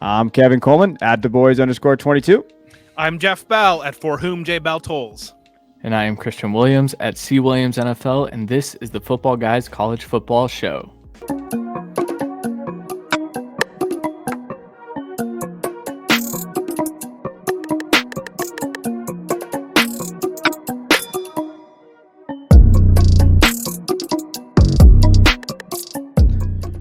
I'm Kevin Coleman at @DuBois_22. I'm Jeff Bell at For Whom J. Bell Tolls. And I am Christian Williams at C. Williams NFL, and this is the Footballguys College Football Show.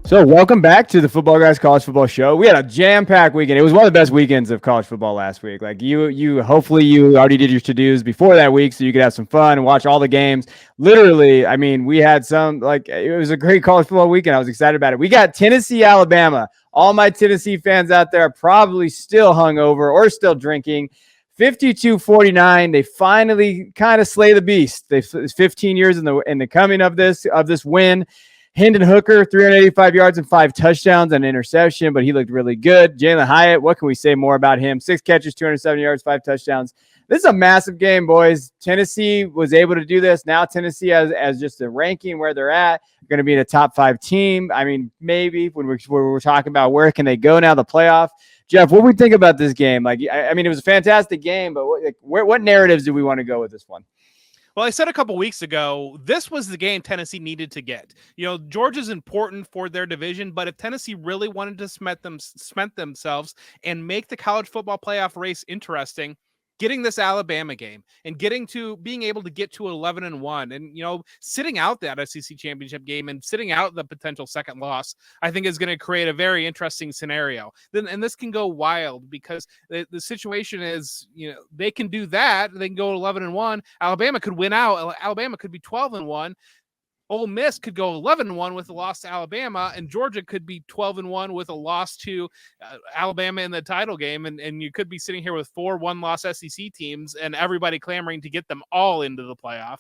So welcome back to the Footballguys College Football Show. We had a jam-packed weekend. It was one of the best weekends of college football last week. Like hopefully you already did your to-dos before that week so you could have some fun and watch all the games. Literally, I mean, we had it was a great college football weekend. I was excited about it. We got Tennessee, Alabama. All my Tennessee fans out there are probably still hungover or still drinking. 52-49. They finally kind of slay the beast. It's 15 years in the coming of this win. Hendon Hooker, 385 yards and 5 touchdowns and an interception, but he looked really good. Jalen Hyatt, what can we say more about him? 6 catches, 207 yards, 5 touchdowns. This is a massive game, boys. Tennessee was able to do this. Now Tennessee, as just a ranking where they're at, going to be in a top 5 team. I mean, maybe when we're talking about where can they go now, the playoff. Jeff, what do we think about this game? Like, I mean, it was a fantastic game, but what narratives do we want to go with this one? Well, I said a couple weeks ago, this was the game Tennessee needed to get. You know, Georgia's important for their division, but if Tennessee really wanted to cement themselves and make the college football playoff race interesting, getting this Alabama game and being able to get to 11-1 and, you know, sitting out that SEC championship game and sitting out the potential second loss, I think is going to create a very interesting scenario. And this can go wild because the situation is, you know, they can do that. They can go 11-1. Alabama could win out. Alabama could be 12-1. Ole Miss could go 11-1 with a loss to Alabama, and Georgia could be 12-1 with a loss to Alabama in the title game, and you could be sitting here with 4 one-loss SEC teams and everybody clamoring to get them all into the playoff.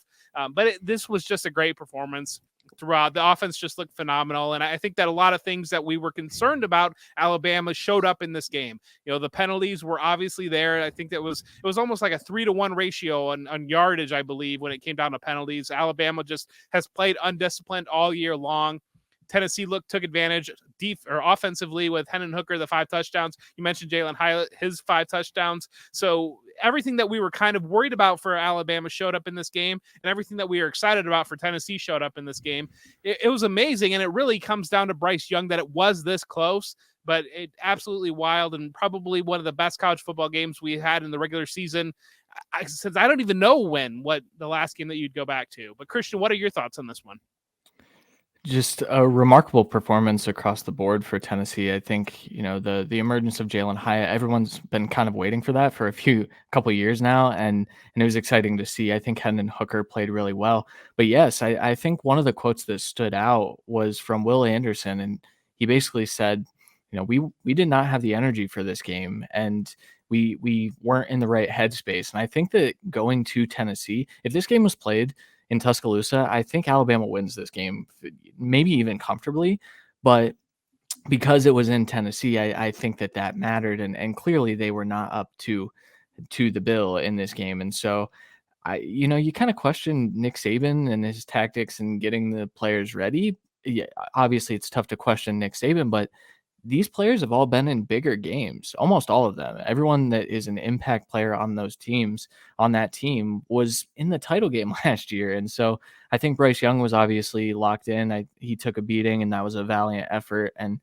But this was just a great performance throughout. The offense just looked phenomenal, and I think that a lot of things that we were concerned about Alabama showed up in this game. You know, the penalties were obviously there. I think that it was almost like a 3-to-1 ratio on yardage, I believe, when it came down to penalties. Alabama just has played undisciplined all year long. Tennessee took advantage offensively with Hendon Hooker, the 5 touchdowns. You mentioned Jalen Hyatt, his 5 touchdowns. So everything that we were kind of worried about for Alabama showed up in this game, and everything that we were excited about for Tennessee showed up in this game. It was amazing, and it really comes down to Bryce Young that it was this close, but it absolutely wild and probably one of the best college football games we had in the regular season. Since I don't even know what the last game that you'd go back to. But Christian, what are your thoughts on this one? Just a remarkable performance across the board for Tennessee. I think, you know, the emergence of Jalen Hyatt, everyone's been kind of waiting for that for a couple of years now, and it was exciting to see. I think Hendon Hooker played really well. But yes, I think one of the quotes that stood out was from Will Anderson, and he basically said, you know, we did not have the energy for this game, and we weren't in the right headspace. And I think that going to Tennessee, if this game was played in Tuscaloosa, I think Alabama wins this game, maybe even comfortably. But because it was in Tennessee, I think that mattered, and clearly they were not up to the bill in this game. And so, you kind of question Nick Saban and his tactics and getting the players ready. Yeah, obviously, it's tough to question Nick Saban, but these players have all been in bigger games, almost all of them. Everyone that is an impact player on those teams, on that team, was in the title game last year. And so I think Bryce Young was obviously locked in. He took a beating, and that was a valiant effort. And,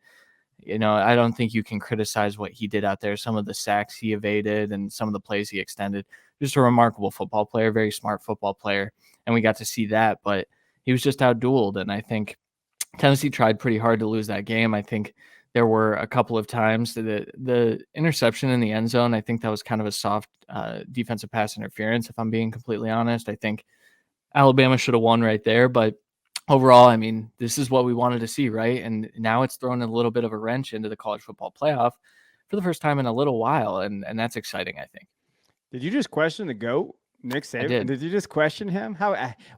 you know, I don't think you can criticize what he did out there. Some of the sacks he evaded and some of the plays he extended. Just a remarkable football player, very smart football player. And we got to see that, but he was just outdueled. And I think Tennessee tried pretty hard to lose that game. I think there were a couple of times the interception in the end zone. I think that was kind of a soft defensive pass interference, if I'm being completely honest. I think Alabama should have won right there. But overall, I mean, this is what we wanted to see, right? And now it's thrown a little bit of a wrench into the college football playoff for the first time in a little while. And that's exciting, I think. Did you just question the GOAT? Nick Saban, did you just question him?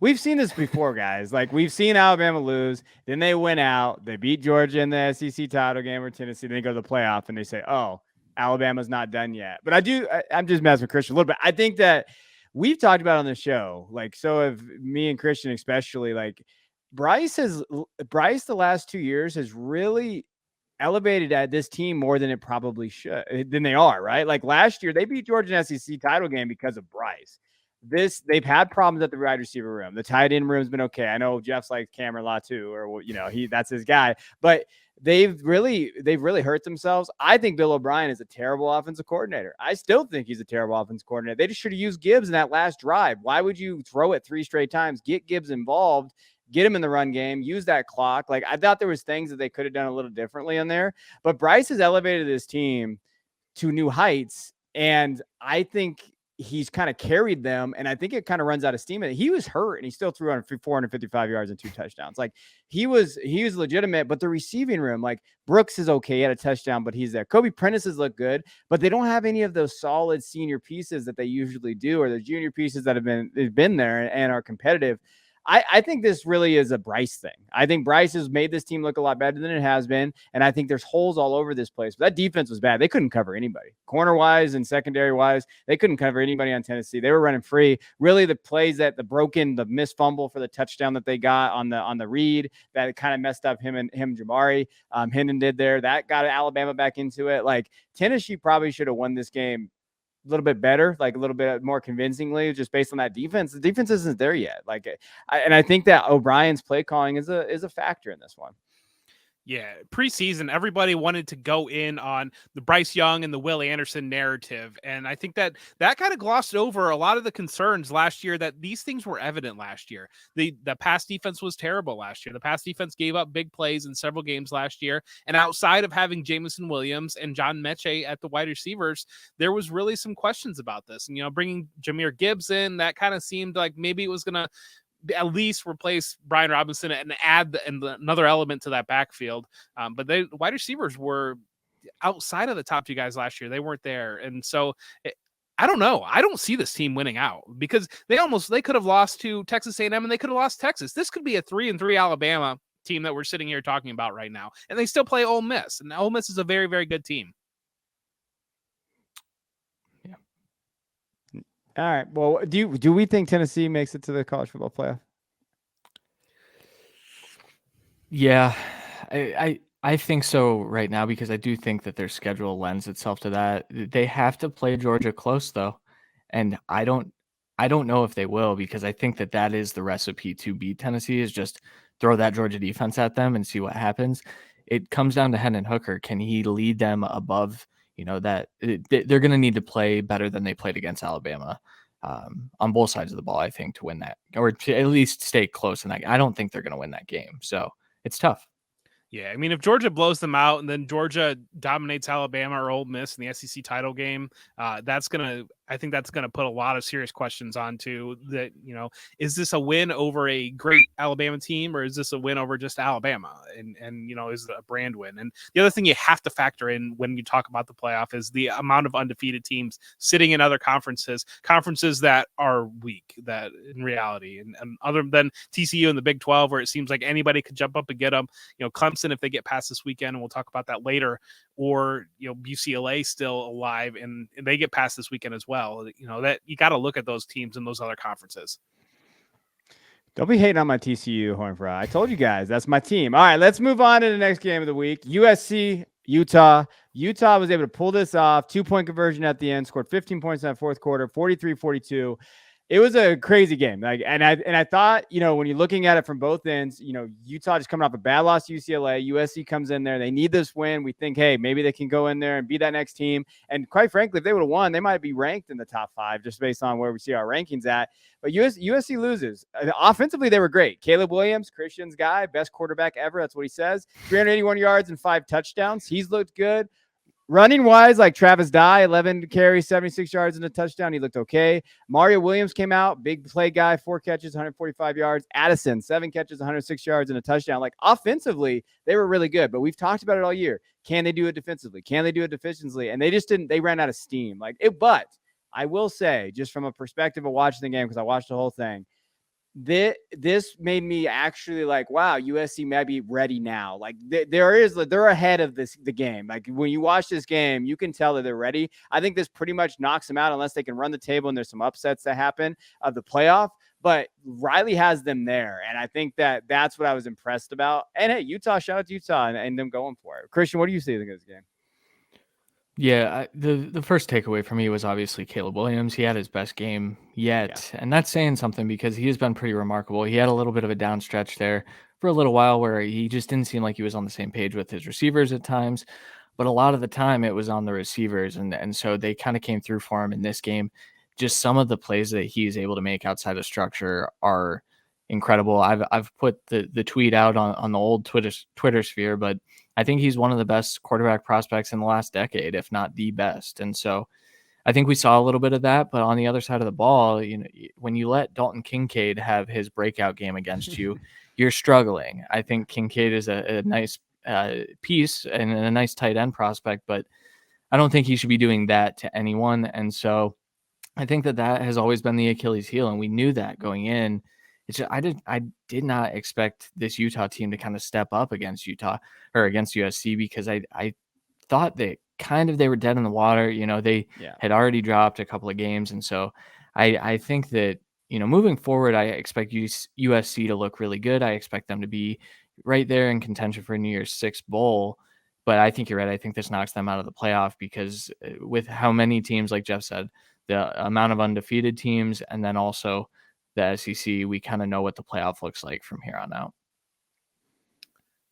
We've seen this before, guys. Like, we've seen Alabama lose, then they win out, they beat Georgia in the SEC title game or Tennessee, then they go to the playoff and they say, "Oh, Alabama's not done yet." But I'm just messing with Christian a little bit. I think that we've talked about on the show, like, so have me and Christian especially. Like, Bryce the last 2 years has really elevated at this team more than it probably should, than they are, right? Like last year, they beat Georgia in an SEC title game because of Bryce. They've had problems at the wide receiver room. The tight end room's been okay. I know Jeff's like Cameron a lot too, or that's his guy. But they've really hurt themselves. I think Bill O'Brien is a terrible offensive coordinator. I still think he's a terrible offensive coordinator. They just should have used Gibbs in that last drive. Why would you throw it 3 straight times? Get Gibbs involved. Get him in the run game, use that clock. Like I thought there was things that they could have done a little differently in there, but Bryce has elevated this team to new heights. And I think he's kind of carried them. And I think it kind of runs out of steam. He was hurt and he still threw on 455 yards and 2 touchdowns. Like he was legitimate, but the receiving room, like Brooks is okay. He had a touchdown, but he's there. Kobe Prentice's look good, but they don't have any of those solid senior pieces that they usually do, or the junior pieces that have been there and are competitive. I think this really is a Bryce thing. I think Bryce has made this team look a lot better than it has been. And I think there's holes all over this place. But that defense was bad. They couldn't cover anybody. Corner-wise and secondary-wise, they couldn't cover anybody on Tennessee. They were running free. Really, the plays the missed fumble for the touchdown that they got on the read, that kind of messed up him Jamari. Hendon did there. That got Alabama back into it. Like, Tennessee probably should have won this game a little bit better, like a little bit more convincingly, just based on that defense. The defense isn't there yet. I think that O'Brien's play calling is a factor in this one. Yeah, preseason, everybody wanted to go in on the Bryce Young and the Will Anderson narrative. And I think that kind of glossed over a lot of the concerns last year, that these things were evident last year. The pass defense was terrible last year. The pass defense gave up big plays in several games last year. And outside of having Jamison Williams and John Mechie at the wide receivers, there was really some questions about this. And, bringing Jahmyr Gibbs in, that kind of seemed like maybe it was going to at least replace Brian Robinson and add another element to that backfield. But the wide receivers were outside of the top 2 guys last year. They weren't there. And so I don't know. I don't see this team winning out, because they could have lost to Texas A&M and they could have lost Texas. This could be a 3-3 Alabama team that we're sitting here talking about right now. And they still play Ole Miss, and Ole Miss is a very, very good team. All right. Well, do we think Tennessee makes it to the college football playoff? Yeah, I think so right now, because I do think that their schedule lends itself to that. They have to play Georgia close though, and I don't know if they will, because I think that is the recipe to beat Tennessee, is just throw that Georgia defense at them and see what happens. It comes down to Hendon Hooker. Can he lead them above? That they're going to need to play better than they played against Alabama on both sides of the ball, I think, to win that, or to at least stay close in that. I don't think they're going to win that game. So it's tough. Yeah, I mean, if Georgia blows them out and then Georgia dominates Alabama or Ole Miss in the SEC title game, I think that's gonna put a lot of serious questions onto that. Is this a win over a great Alabama team, or is this a win over just Alabama? And is it a brand win? And the other thing you have to factor in when you talk about the playoff is the amount of undefeated teams sitting in other conferences that are weak, that in reality, and other than TCU and the Big 12, where it seems like anybody could jump up and get them. Clemson, if they get past this weekend, and we'll talk about that later, or UCLA still alive and they get past this weekend as well. That you got to look at those teams in those other conferences. Don't be hating on my TCU, Hornfry. I told you guys that's my team. All right, let's move on to the next game of the week. USC, Utah. Utah was able to pull this off. 2-point conversion at the end, scored 15 points in that fourth quarter, 43-42. It was a crazy game. And I thought, when you're looking at it from both ends, Utah just coming off a bad loss to UCLA. USC comes in there. They need this win. We think, hey, maybe they can go in there and be that next team. And quite frankly, if they would have won, they might be ranked in the top 5 just based on where we see our rankings at. But USC loses. Offensively, they were great. Caleb Williams, Christian's guy, best quarterback ever. That's what he says. 381 yards and 5 touchdowns. He's looked good. Running wise, like Travis Dye, 11 carries, 76 yards and a touchdown. He looked okay. Mario Williams came out, big play guy, 4 catches, 145 yards. Addison, 7 catches, 106 yards and a touchdown. Like offensively, they were really good, but we've talked about it all year. Can they do it defensively? Can they do it defensively? And they just didn't. They ran out of steam. But I will say, just from a perspective of watching the game, because I watched the whole thing, this made me actually like, wow, USC might be ready now. Like they're ahead of the game. Like when you watch this game, you can tell that they're ready. I think this pretty much knocks them out unless they can run the table and there's some upsets that happen of the playoff. but Riley has them there. And I think that's what I was impressed about. And hey, Utah, shout out to Utah and them going for it. Christian, what do you see in this game? Yeah, the first takeaway for me was obviously Caleb Williams. He had his best game yet, and that's saying something because he has been pretty remarkable. He had a little bit of a down stretch there for a little while where he just didn't seem like he was on the same page with his receivers at times, but a lot of the time it was on the receivers, and so they kind of came through for him in this game. Just some of the plays that he's able to make outside of structure are incredible. I've put the tweet out on the old Twitter sphere, but I think he's one of the best quarterback prospects in the last decade, if not the best. And so I think we saw a little bit of that, but on the other side of the ball, when you let Dalton Kincaid have his breakout game against you, you're struggling. I think Kincaid is a nice piece and a nice tight end prospect, but I don't think he should be doing that to anyone. And so I think that has always been the Achilles heel, and we knew that going in. It's just, I did not expect this Utah team to kind of step up against Utah or against USC, because I thought that kind of they were dead in the water. They had already dropped a couple of games. And so I think that, moving forward, I expect USC to look really good. I expect them to be right there in contention for a New Year's Six bowl. But I think you're right. I think this knocks them out of the playoff, because with how many teams, like Jeff said, the amount of undefeated teams, and then also the SEC, we kind of know what the playoff looks like from here on out.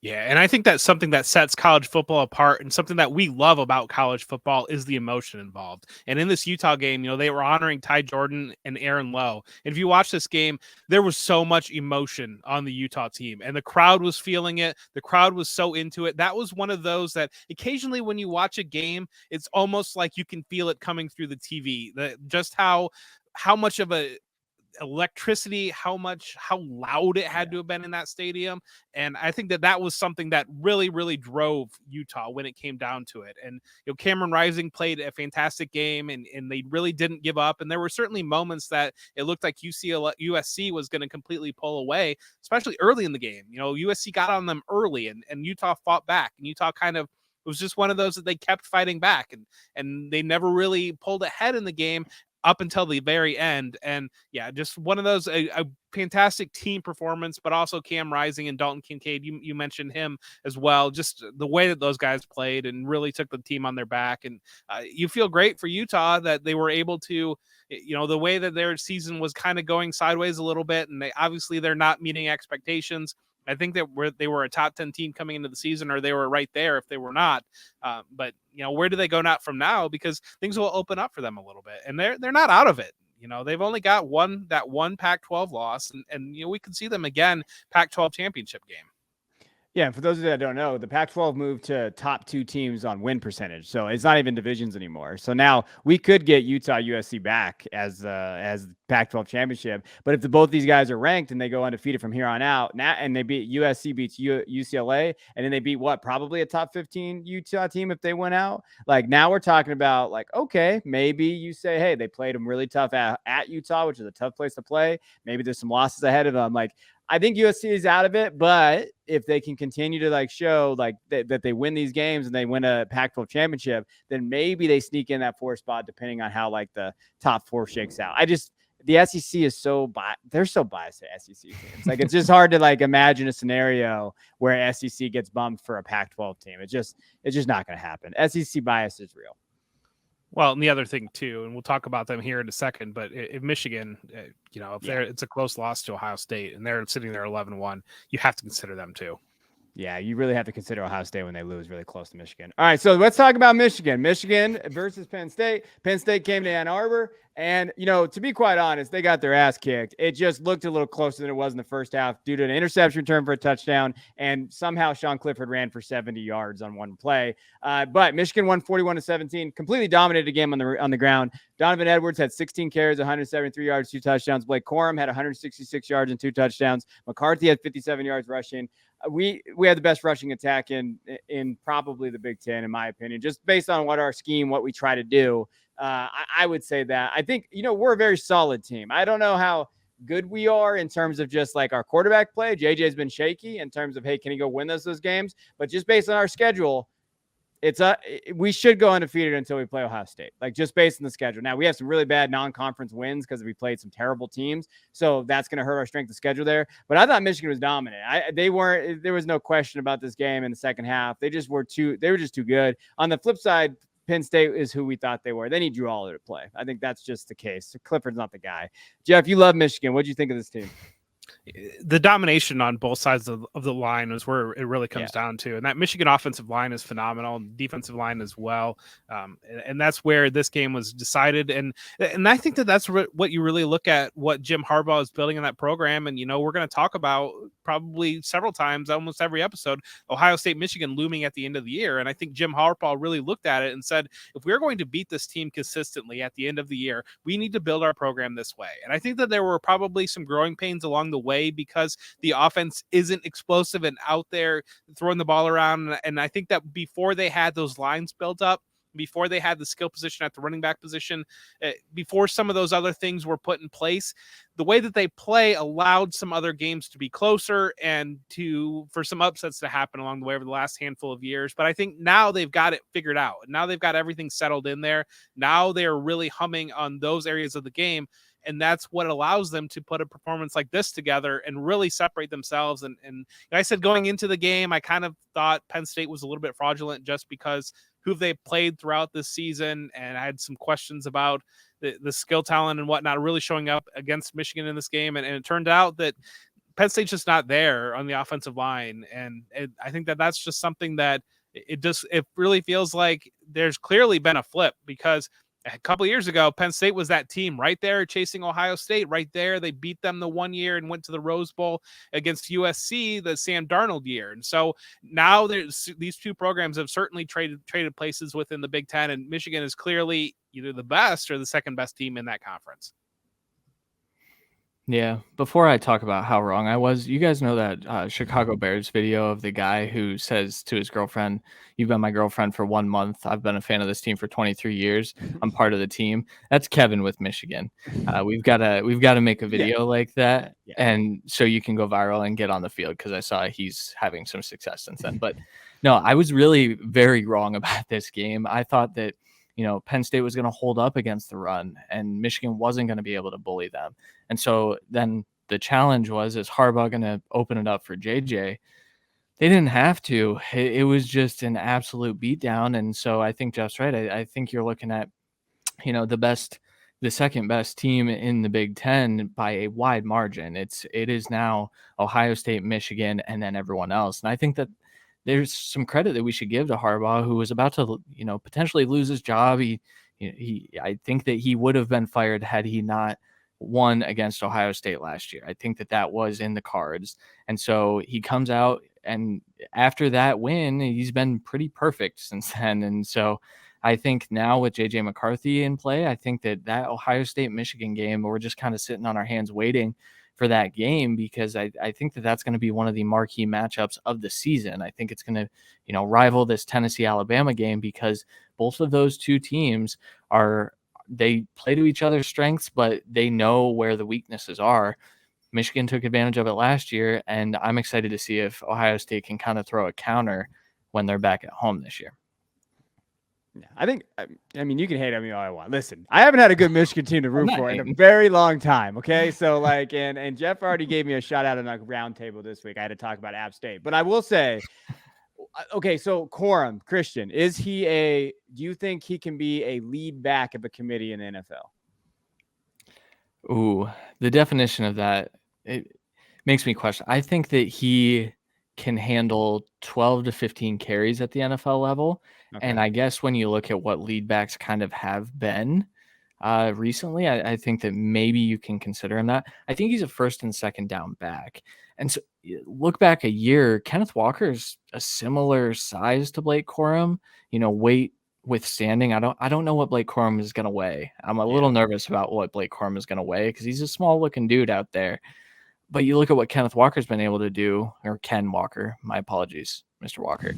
Yeah, and I think that's something that sets college football apart, and something that we love about college football is the emotion involved. And in this Utah game, they were honoring Ty Jordan and Aaron Lowe. And if you watch this game, there was so much emotion on the Utah team, and the crowd was feeling it. The crowd was so into it. That was one of those that occasionally when you watch a game, it's almost like you can feel it coming through the TV. Just how much of a electricity, how loud it had to have been in that stadium. And I think that was something that really, really drove Utah when it came down to it. And Cameron Rising played a fantastic game, and they really didn't give up. And there were certainly moments that it looked like USC was going to completely pull away, especially early in the game. USC got on them early, and Utah fought back, and Utah it was just one of those that they kept fighting back, and they never really pulled ahead in the game up until the very end. And yeah, just one of those, a fantastic team performance, but also Cam Rising and Dalton Kincaid. You mentioned him as well. Just the way that those guys played and really took the team on their back. And you feel great for Utah that they were able to, the way that their season was kind of going sideways a little bit, and they're not meeting expectations. I think that they were a top 10 team coming into the season, or they were right there if they were not. But where do they go from now? Because things will open up for them a little bit, and they're not out of it. They've only got one Pac-12 loss, and we could see them again Pac-12 championship game. Yeah, and for those of you that don't know, the Pac-12 moved to top 2 teams on win percentage, so it's not even divisions anymore. So now we could get Utah, USC back as Pac-12 championship. But if both these guys are ranked and they go undefeated from here on out, and they beat USC beats UCLA, and then they beat probably a top 15 Utah team if they went out. Like, now we're talking about, like, okay, maybe you say, hey, they played them really tough at Utah, which is a tough place to play. Maybe there's some losses ahead of them. Like, I think USC is out of it, but if they can continue to show that they win these games and they win a Pac-12 championship, then maybe they sneak in that 4 spot, depending on how the top 4 shakes out. The SEC is they're so biased to SEC teams. It's just hard to imagine a scenario where SEC gets bumped for a Pac-12 team. It's just not going to happen. SEC bias is real. Well, and the other thing too, and we'll talk about them here in a second, but if Michigan, it's a close loss to Ohio State and they're sitting there 11-1, you have to consider them too. Yeah, you really have to consider Ohio State when they lose really close to Michigan. All right, so let's talk about Michigan. Michigan versus Penn State. Penn State came to Ann Arbor, and, to be quite honest, they got their ass kicked. It just looked a little closer than it was in the first half due to an interception return for a touchdown, and somehow Sean Clifford ran for 70 yards on one play. But Michigan won 41-17, completely dominated the game on the ground. Donovan Edwards had 16 carries, 173 yards, 2 touchdowns. Blake Corum had 166 yards and 2 touchdowns. McCarthy had 57 yards rushing. We had the best rushing attack in probably the Big Ten, in my opinion, just based on what we try to do. I would say that. I think, we're a very solid team. I don't know how good we are in terms of just our quarterback play. JJ's been shaky in terms of, hey, can he go win those games? But just based on our schedule, we should go undefeated until we play Ohio State, like just based on the schedule. Now we have some really bad non-conference wins because we played some terrible teams, so that's going to hurt our strength of schedule there. But I thought Michigan was dominant. There was no question about this game in the second half. They were just too good. On the flip side, Penn State is who we thought they were. They need Drew Aller to play. I think that's just the case. Clifford's not the guy. Jeff, you love Michigan. What do you think of this team? The domination on both sides of the line is where it really comes down to. And that Michigan offensive line is phenomenal, defensive line as well. And that's where this game was decided. And I think that's what you really look at, what Jim Harbaugh is building in that program. And, we're going to talk about probably several times, almost every episode, Ohio State, Michigan looming at the end of the year. And I think Jim Harbaugh really looked at it and said, if we're going to beat this team consistently at the end of the year, we need to build our program this way. And I think that there were probably some growing pains along the way because the offense isn't explosive and out there throwing the ball around. And I think that before they had those lines built up, before they had the skill position at the running back position, before some of those other things were put in place, the way that they play allowed some other games to be closer and for some upsets to happen along the way over the last handful of years. But I think now they've got it figured out. Now they've got everything settled in there. Now they're really humming on those areas of the game. And that's what allows them to put a performance like this together and really separate themselves. And I said going into the game, I kind of thought Penn State was a little bit fraudulent just because who they played throughout this season. And I had some questions about the skill talent and whatnot really showing up against Michigan in this game. And it turned out that Penn State's just not there on the offensive line. And I think that that's just something that it really feels like there's clearly been a flip, because a couple of years ago, Penn State was that team right there chasing Ohio State right there. They beat them the one year and went to the Rose Bowl against USC the Sam Darnold year. And so now these two programs have certainly traded places within the Big Ten, and Michigan is clearly either the best or the second best team in that conference. Yeah. Before I talk about how wrong I was, you guys know that Chicago Bears video of the guy who says to his girlfriend, "You've been my girlfriend for 1 month. I've been a fan of this team for 23 years. I'm part of the team." That's Kevin with Michigan. We've got to make a video like that, and so you can go viral and get on the field, because I saw he's having some success since then. But no, I was really very wrong about this game. I thought that Penn State was going to hold up against the run and Michigan wasn't going to be able to bully them. And so then the challenge was, is Harbaugh going to open it up for JJ? They didn't have to. It was just an absolute beatdown. And so I think Jeff's right. I think you're looking at, the second best team in the Big Ten by a wide margin. It is now Ohio State, Michigan, and then everyone else. And I think that there's some credit that we should give to Harbaugh, who was about to, potentially lose his job. I think that he would have been fired had he not won against Ohio State last year. I think that was in the cards. And so he comes out, and after that win, he's been pretty perfect since then. And so I think now with JJ McCarthy in play, I think that Ohio State Michigan game, we're just kind of sitting on our hands waiting for that game, because I think that that's going to be one of the marquee matchups of the season. I think it's going to, rival this Tennessee-Alabama game, because both of those two teams they play to each other's strengths, but they know where the weaknesses are. Michigan took advantage of it last year, and I'm excited to see if Ohio State can kind of throw a counter when they're back at home this year. Yeah, I think, you can hate on me all I want. Listen, I haven't had a good Michigan team to root for in a very long time. Okay. So and Jeff already gave me a shout out on a round table this week. I had to talk about App State, but I will say, okay. So Quorum Christian, do you think he can be a lead back of a committee in the NFL? Ooh, the definition of that, it makes me question. I think that he can handle 12 to 15 carries at the NFL level. Okay. And I guess when you look at what lead backs kind of have been recently, I think that maybe you can consider him that. I think he's a first and second down back. And so look back a year, Kenneth Walker's a similar size to Blake Corum, weight withstanding. I don't know what Blake Corum is going to weigh. I'm a little nervous about what Blake Corum is going to weigh, because he's a small looking dude out there. But you look at what Kenneth Walker's been able to do, or Ken Walker, my apologies, Mr. Walker.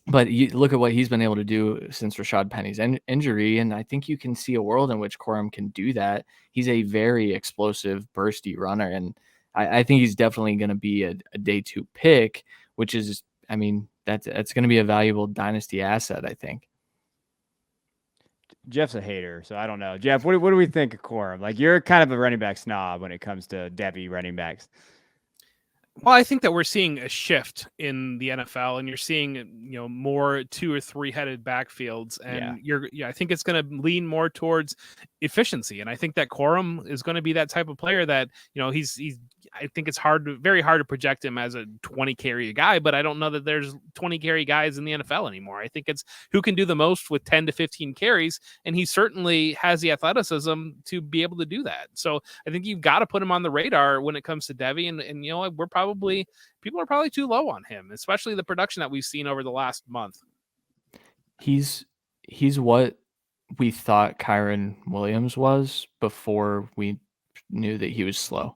But you look at what he's been able to do since Rashad Penny's injury, and I think you can see a world in which Quorum can do that. He's a very explosive, bursty runner, and I think he's definitely going to be a day two pick, which is, that's going to be a valuable dynasty asset, I think. Jeff's a hater, so I don't know. Jeff, what do we think of Quorum? Like, you're kind of a running back snob when it comes to Debbie running backs. Well, I think that we're seeing a shift in the NFL, and you're seeing, more 2 or 3 headed backfields, and I think it's going to lean more towards efficiency. And I think that Quorum is going to be that type of player that, he's I think it's very hard to project him as a 20 carry guy, but I don't know that there's 20 carry guys in the NFL anymore. I think it's who can do the most with 10 to 15 carries. And he certainly has the athleticism to be able to do that. So I think you've got to put him on the radar when it comes to Debbie. And people are probably too low on him, especially the production that we've seen over the last month. He's what we thought Kyron Williams was before we knew that he was slow.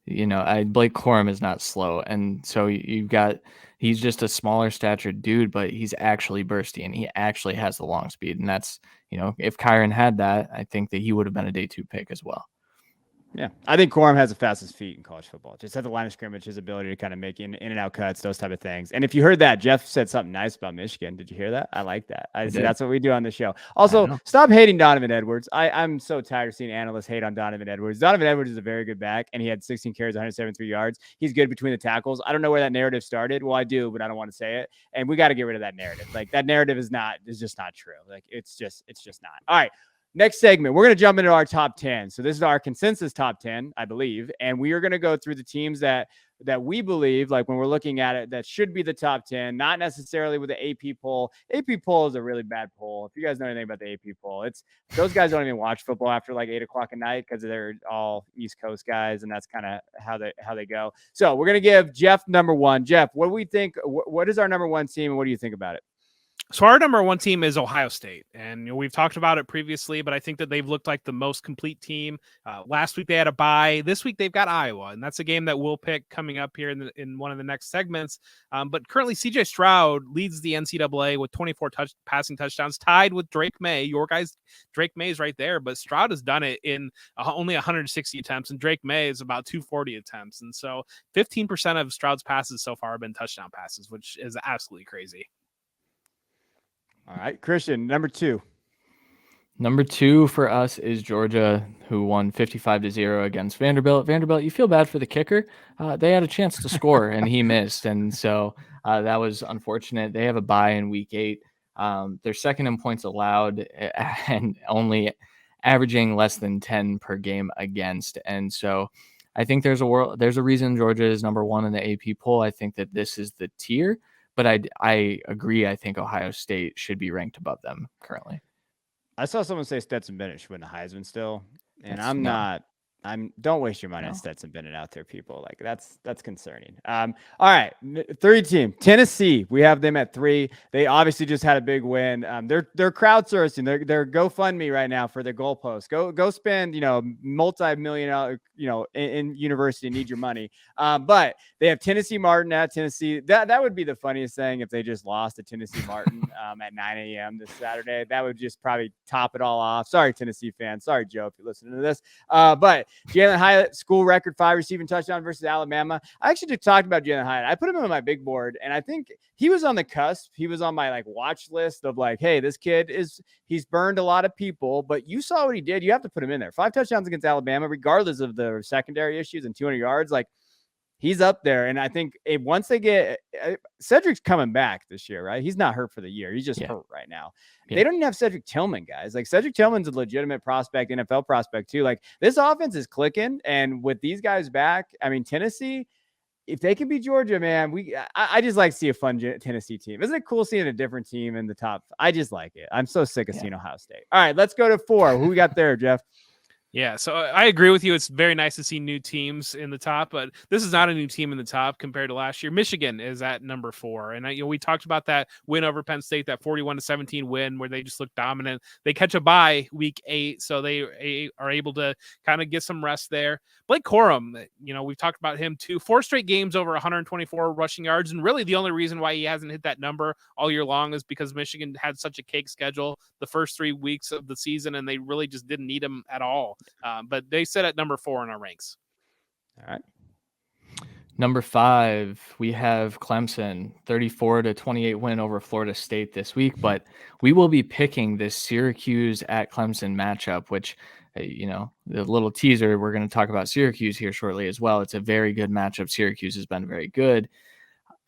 Blake Corum is not slow. And so he's just a smaller statured dude, but he's actually bursty and he actually has the long speed. And that's, if Kyron had that, I think that he would have been a day 2 pick as well. Yeah, I think Quorum has the fastest feet in college football. Just at the line of scrimmage, his ability to kind of make in and out cuts, those type of things. And if you heard that, Jeff said something nice about Michigan. Did you hear that? I like that. That's what we do on the show. Also, stop hating Donovan Edwards. I'm so tired of seeing analysts hate on Donovan Edwards. Donovan Edwards is a very good back, and he had 16 carries, 173 yards. He's good between the tackles. I don't know where that narrative started. Well, I do, but I don't want to say it. And we got to get rid of that narrative. Like, that narrative is just not true. Like, it's just not. All right. Next segment, we're going to jump into our top 10. So this is our consensus top 10, I believe. And we are going to go through the teams that we believe, like when we're looking at it, that should be the top 10, not necessarily with the AP poll. AP poll is a really bad poll. If you guys know anything about the AP poll, those guys don't even watch football after like 8 o'clock at night because they're all East Coast guys. And that's kind of how they go. So we're going to give Jeff number 1. Jeff, what do we think? What is our number 1 team? And what do you think about it? So our number 1 team is Ohio State, and we've talked about it previously, but I think that they've looked like the most complete team. Last week they had a bye. This week they've got Iowa, and that's a game that we'll pick coming up here in one of the next segments. But currently CJ Stroud leads the NCAA with 24 passing touchdowns, tied with Drake May. Your guys, Drake May is right there, but Stroud has done it in only 160 attempts, and Drake May is about 240 attempts. And so 15% of Stroud's passes so far have been touchdown passes, which is absolutely crazy. All right, Christian, number 2. Number 2 for us is Georgia, who won 55-0 against Vanderbilt. Vanderbilt, you feel bad for the kicker. They had a chance to score, and he missed. And so that was unfortunate. They have a bye in week 8. They're second in points allowed and only averaging less than 10 per game against. And so I think there's a reason Georgia is number 1 in the AP poll. I think that this is the tier. But I agree. I think Ohio State should be ranked above them currently. I saw someone say Stetson Bennett should win the Heisman still, and don't waste your money on Stetson Bennett out there, people. Like that's concerning. All right, 3 team, Tennessee. We have them at 3. They obviously just had a big win. They're crowdsourcing. They're GoFundMe right now for their goalposts. Go spend multi-million in university. Need your money. But they have Tennessee Martin at Tennessee. That would be the funniest thing if they just lost to Tennessee Martin at 9 a.m. this Saturday. That would just probably top it all off. Sorry, Tennessee fans. Sorry, Joe, if you're listening to this. But Jalen Hyatt, school record 5 receiving touchdown versus Alabama. I actually just talked about Jalen Hyatt. I put him on my big board, and I think he was on the cusp. He was on my watch list of hey, this kid he's burned a lot of people, but you saw what he did. You have to put him in there. 5 touchdowns against Alabama, regardless of the secondary issues and 200 yards. He's up there. And I think once they get Cedric's coming back this year, right? He's not hurt for the year. He's just hurt right now. Yeah. They don't even have Cedric Tillman, guys. Cedric Tillman's a legitimate prospect, NFL prospect too. This offense is clicking. And with these guys back, Tennessee, if they can beat Georgia, man, I just like to see a fun Tennessee team. Isn't it cool seeing a different team in the top? I just like it. I'm so sick of seeing Ohio State. All right, let's go to 4. Who we got there, Jeff? Yeah, so I agree with you. It's very nice to see new teams in the top, but this is not a new team in the top compared to last year. Michigan is at number 4, and we talked about that win over Penn State, that 41-17 win where they just look dominant. They catch a bye week 8, so they are able to kind of get some rest there. Blake Corum, we've talked about him too. 4 straight games over 124 rushing yards, and really the only reason why he hasn't hit that number all year long is because Michigan had such a cake schedule the first 3 weeks of the season, and they really just didn't need him at all. But they sit at number 4 in our ranks. All right. Number 5, we have Clemson, 34-28 win over Florida State this week, but we will be picking this Syracuse at Clemson matchup, which, the little teaser, we're going to talk about Syracuse here shortly as well. It's a very good matchup. Syracuse has been very good.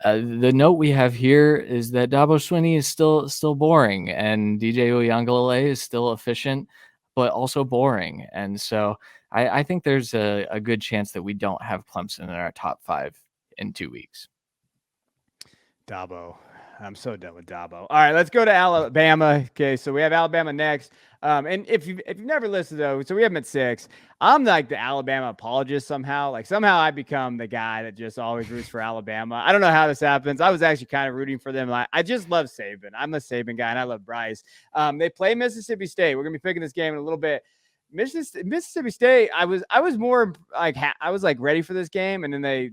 The note we have here is that Dabo Swinney is still boring, and DJ Uiagalelei is still efficient, but also boring. And so I think there's a good chance that we don't have Clemson in our top 5 in 2 weeks. Dabo. I'm so done with Dabo. All right, let's go to Alabama. Okay, so we have Alabama next. And if you've never listened, though, so we have them at 6. I'm like the Alabama apologist somehow. Like somehow I become the guy that just always roots for Alabama. I don't know how this happens. I was actually kind of rooting for them. I just love Saban. I'm a Saban guy, and I love Bryce. They play Mississippi State. We're gonna be picking this game in a little bit. Mississippi State. I was more like I was like ready for this game, and then they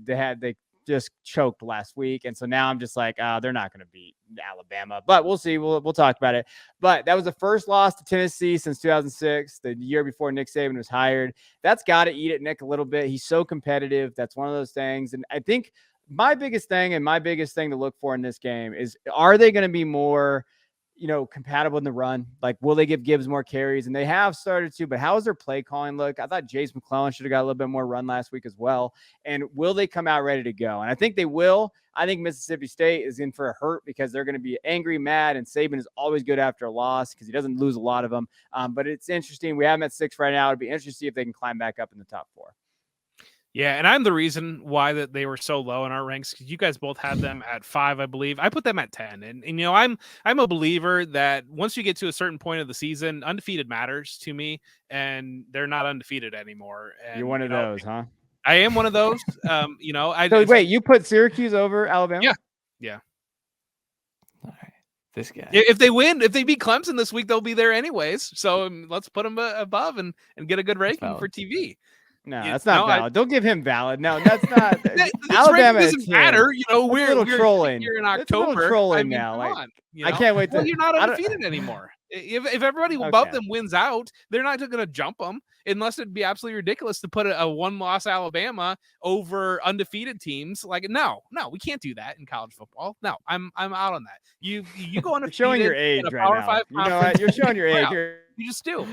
just choked last week, and so now I'm just like, they're not going to beat Alabama, but we'll see. We'll talk about it. But that was the first loss to Tennessee since 2006, the year before Nick Saban was hired. That's got to eat at Nick a little bit. He's so competitive. That's one of those things. And I think my biggest thing to look for in this game is, are they going to be more compatible in the run? Like, will they give Gibbs more carries? And they have started to, but how is their play calling look? I thought Jace McClellan should have got a little bit more run last week as well. And will they come out ready to go? And I think they will. I think Mississippi State is in for a hurt because they're going to be angry, mad, and Saban is always good after a loss because he doesn't lose a lot of them. But it's interesting. We have them at 6 right now. It'd be interesting to see if they can climb back up in the top 4. Yeah, and I'm the reason why that they were so low in our ranks, because you guys both had them at 5, I believe. I put them at 10, and I'm a believer that once you get to a certain point of the season, undefeated matters to me, and they're not undefeated anymore. And, you're one of those, huh? I am one of those. So wait, you put Syracuse over Alabama? Yeah. All right, this guy. If they beat Clemson this week, they'll be there anyways. So let's put them above and get a good ranking for TV. No, that's not valid. Don't give him valid. No, that's not. Alabama doesn't matter. We're trolling here in October. It's a little trolling now. I can't wait. You're not undefeated anymore. If everybody above them wins out, they're not going to jump them unless it'd be absolutely ridiculous to put a 1-loss Alabama over undefeated teams. Like, no, we can't do that in college football. No, I'm out on that. You go undefeated. You're showing your age right now. You're showing your age. You just do.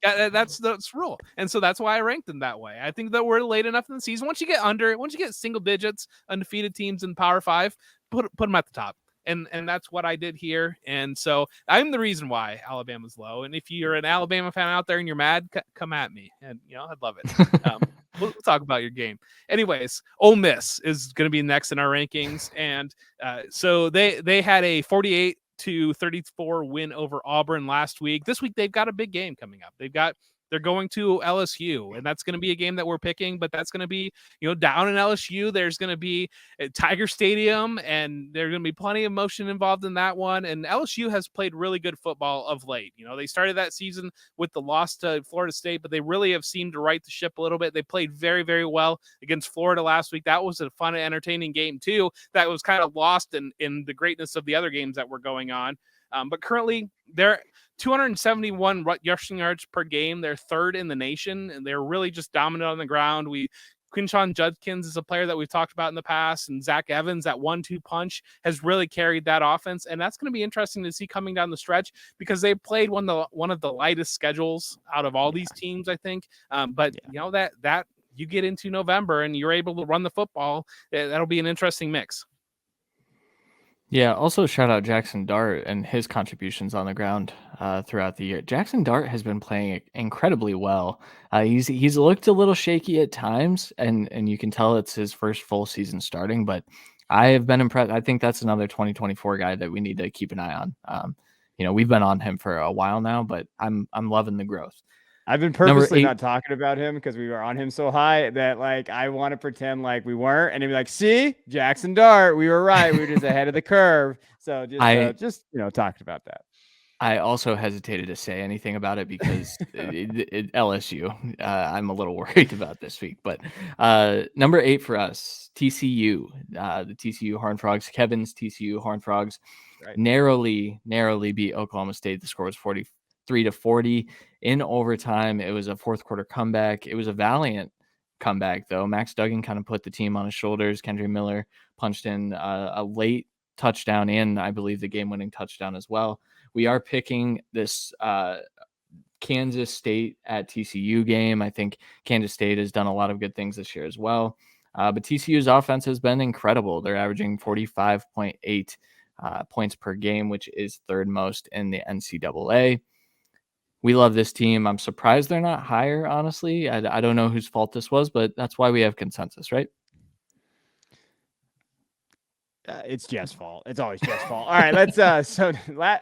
That's the rule, and so that's why I ranked them that way. I think that we're late enough in the season. Once you get single digits undefeated teams in Power 5, put them at the top, and that's what I did here. And so I'm the reason why Alabama's low. And if you're an Alabama fan out there and you're mad, come at me, and I'd love it. We'll talk about your game. Anyways, Ole Miss is going to be next in our rankings, and so they had a 48-34 win over Auburn last week. This week they've got a big game coming up. They're going to LSU, and that's going to be a game that we're picking, but that's going to be, down in LSU. There's going to be at Tiger Stadium, and there's going to be plenty of emotion involved in that one. And LSU has played really good football of late. They started that season with the loss to Florida State, but they really have seemed to right the ship a little bit. They played very, very well against Florida last week. That was a fun and entertaining game too. That was kind of lost in the greatness of the other games that were going on. But currently they're 271 rushing yards per game. They're 3rd in the nation, and they're really just dominant on the ground. Quinshon Judkins is a player that we've talked about in the past, and Zach Evans, that 1-2 punch, has really carried that offense. And that's going to be interesting to see coming down the stretch, because they played one of the lightest schedules out of all these teams, I think. That you get into November and you're able to run the football, that'll be an interesting mix. Yeah, also shout out Jackson Dart and his contributions on the ground throughout the year. Jackson Dart has been playing incredibly well. He's looked a little shaky at times, and you can tell it's his first full season starting, but I have been impressed. I think that's another 2024 guy that we need to keep an eye on. We've been on him for a while now, but I'm loving the growth. I've been purposely not talking about him because we were on him so high that I want to pretend like we weren't, and he'd be like, "See, Jackson Dart, we were right. We were just ahead of the curve." So just talking about that. I also hesitated to say anything about it because LSU. I'm a little worried about this week, but number 8 for us, TCU, the TCU Horned Frogs. Kevin's TCU Horned Frogs narrowly beat Oklahoma State. The score was 43-40 in overtime. It was a fourth quarter comeback. It was a valiant comeback, though. Max Duggan kind of put the team on his shoulders. Kendre Miller punched in a late touchdown and I believe the game-winning touchdown as well. We are picking this Kansas State at TCU game. I think Kansas State has done a lot of good things this year as well. But TCU's offense has been incredible. They're averaging 45.8 points per game, which is third most in the NCAA. We love this team. I'm surprised they're not higher, honestly. I don't know whose fault this was, but that's why we have consensus, right? It's Jeff's fault. It's always Jeff's fault. All right, let's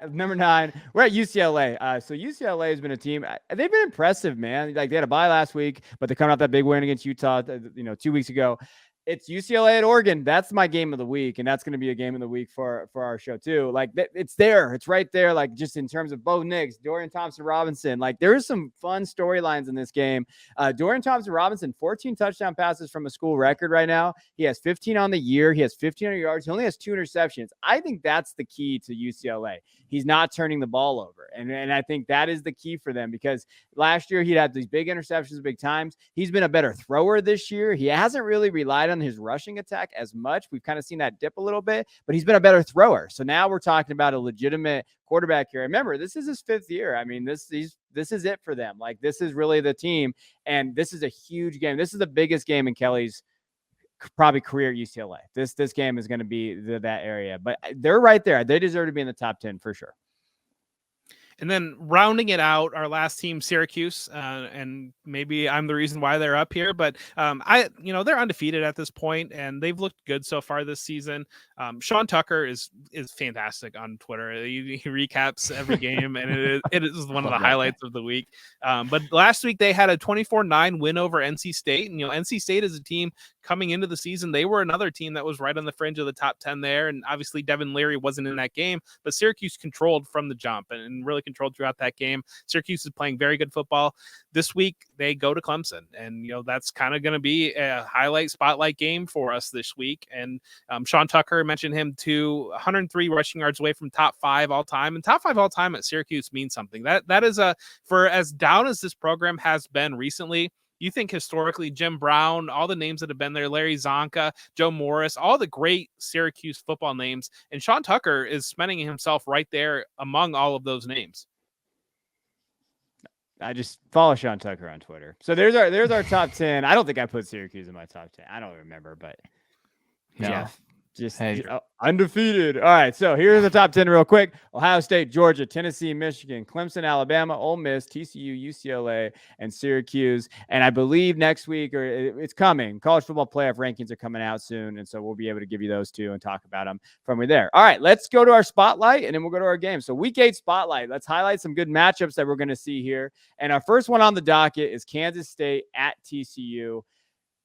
number 9. We're at UCLA. So UCLA has been a team. They've been impressive, man. Like they had a bye last week, but they're coming off that big win against Utah, 2 weeks ago. It's UCLA at Oregon. That's my game of the week, and that's going to be a game of the week for our show too. Like it's there, it's right there. Like just in terms of Bo Nix, Dorian Thompson-Robinson, like there is some fun storylines in this game. Dorian Thompson-Robinson, 14 touchdown passes from a school record right now. He has 15 on the year. He has 1,500 yards. He only has 2 interceptions. I think that's the key to UCLA. He's not turning the ball over, and I think that is the key for them because last year he'd had these big interceptions, big times. He's been a better thrower this year. He hasn't really relied on his rushing attack as much. We've kind of seen that dip a little bit, but he's been a better thrower. So now we're talking about a legitimate quarterback here. Remember, this is his 5th year. I mean, this is it for them. Like this is really the team, and this is a huge game. This is the biggest game in Kelly's probably career at UCLA. This game is going to be that area, but they're right there. They deserve to be in the top 10 for sure. And then rounding it out, our last team, Syracuse, and maybe I'm the reason why they're up here, but they're undefeated at this point, and they've looked good so far this season. Sean Tucker is fantastic on Twitter. He recaps every game, and it is one of the highlights of the week. But last week they had a 24-9 win over NC State, and NC State is a team coming into the season. They were another team that was right on the fringe of the top 10 there, and obviously Devin Leary wasn't in that game, but Syracuse controlled from the jump and really controlled throughout that game. Syracuse is playing very good football. This week they go to Clemson, and that's kind of going to be a spotlight game for us this week. And Sean Tucker, mentioned him too, 103 rushing yards away from top 5 all time, and top 5 all time at Syracuse means something. That is for as down as this program has been recently. You think historically, Jim Brown, all the names that have been there, Larry Zonka, Joe Morris, all the great Syracuse football names, and Sean Tucker is cementing himself right there among all of those names. I just follow Sean Tucker on Twitter. So there's our top 10. I don't think I put Syracuse in my top 10. I don't remember, but no. Jeff, just undefeated. All right, so here's the top 10 real quick. Ohio State, Georgia, Tennessee, Michigan, Clemson, Alabama, Ole Miss, TCU, UCLA, and Syracuse. And I believe next week, or it's coming, college football playoff rankings are coming out soon, and so we'll be able to give you those too and talk about them from there. All right, let's go to our spotlight, and then we'll go to our game. So week 8 spotlight. Let's highlight some good matchups that we're going to see here. And our first one on the docket is Kansas State at TCU.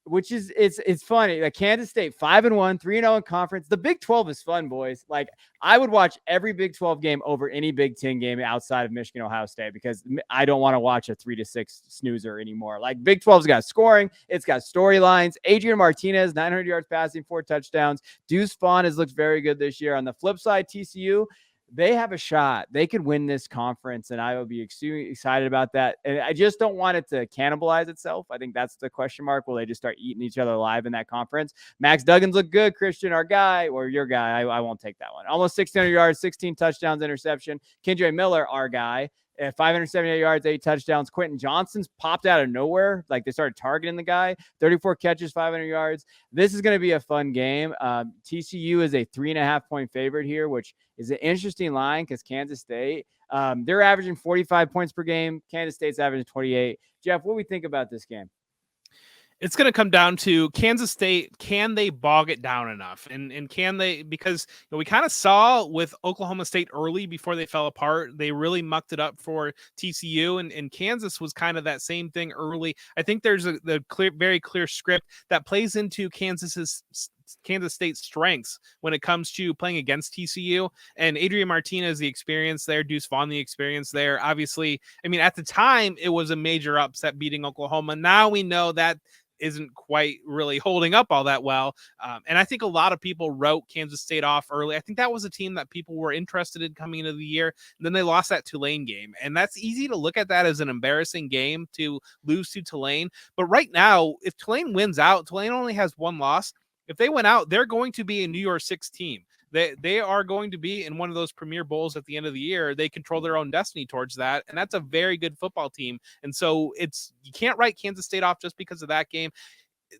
Which is it's funny. Like Kansas State 5-1, 3-0 in conference. The Big 12 is fun, boys. Like I would watch every Big 12 game over any Big 10 game outside of Michigan, Ohio State, because I don't want to watch a 3-6 snoozer anymore. Like Big 12's got scoring, it's got storylines. Adrian Martinez, 900 yards passing, 4 touchdowns. Deuce Vaughn has looked very good this year. On the flip side, TCU, they have a shot. They could win this conference, and I will be extremely excited about that. And I just don't want it to cannibalize itself. I think that's the question mark. Will they just start eating each other alive in that conference? Max Duggan's look good, Christian, our guy, or your guy. I won't take that one. Almost 1,600 yards, 16 touchdowns, interception. Kendre Miller, our guy. 578 yards, 8 touchdowns. Quentin Johnston's popped out of nowhere. Like they started targeting the guy. 34 catches, 500 yards. This is going to be a fun game. TCU is a 3.5-point favorite here, which is an interesting line because Kansas State, they're averaging 45 points per game. Kansas State's averaging 28. Jeff, what do we think about this game? It's going to come down to Kansas State. Can they bog it down enough? And can they, because we kind of saw with Oklahoma State early before they fell apart, they really mucked it up for TCU, and Kansas was kind of that same thing early. I think there's a very clear script that plays into Kansas State's strengths when it comes to playing against TCU, and Adrian Martinez, the experience there, Deuce Vaughn, the experience there. Obviously, I mean, at the time it was a major upset beating Oklahoma. Now we know that isn't quite really holding up all that well. And I think a lot of people wrote Kansas State off early. I think that was a team that people were interested in coming into the year. And then they lost that Tulane game. And that's easy to look at that as an embarrassing game to lose to Tulane. But right now, if Tulane wins out, Tulane only has one loss. If they went out, they're going to be a New Year's Six team. They are going to be in one of those premier bowls at the end of the year. They control their own destiny towards that. And that's a very good football team. And so you can't write Kansas State off just because of that game.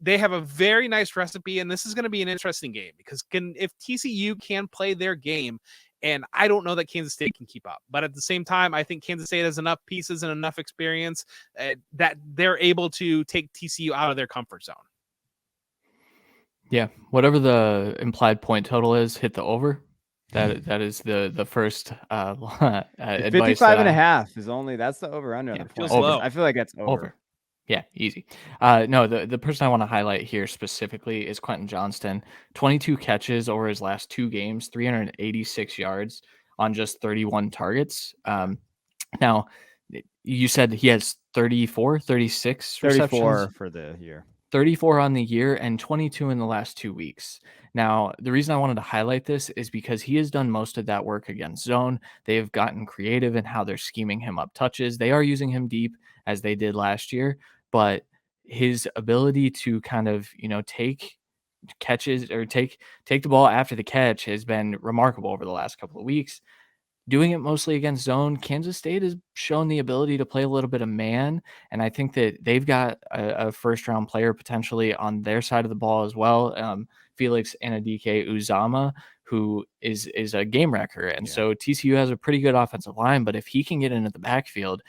They have a very nice recipe, and this is going to be an interesting game because if TCU can play their game, and I don't know that Kansas State can keep up. But at the same time, I think Kansas State has enough pieces and enough experience that they're able to take TCU out of their comfort zone. Yeah, whatever the implied point total is, hit the over. That is the first advice. 55.5 is only, that's the over under. Yeah, feels low. I feel like that's over. Yeah, easy. No, the person I want to highlight here specifically is Quentin Johnston. 22 catches over his last 2 games, 386 yards on just 31 targets. Now, you said he has 36 receptions? 34 for the year. 34 on the year and 22 in the last 2 weeks. Now, the reason I wanted to highlight this is because he has done most of that work against zone. They have gotten creative in how they're scheming him up touches. They are using him deep as they did last year, but his ability to kind of, take catches or take the ball after the catch has been remarkable over the last couple of weeks. Doing it mostly against zone, Kansas State has shown the ability to play a little bit of man, and I think that they've got a first-round player potentially on their side of the ball as well, Felix Anadike Uzama, who is a game wrecker, and so TCU has a pretty good offensive line, but if he can get into the backfield,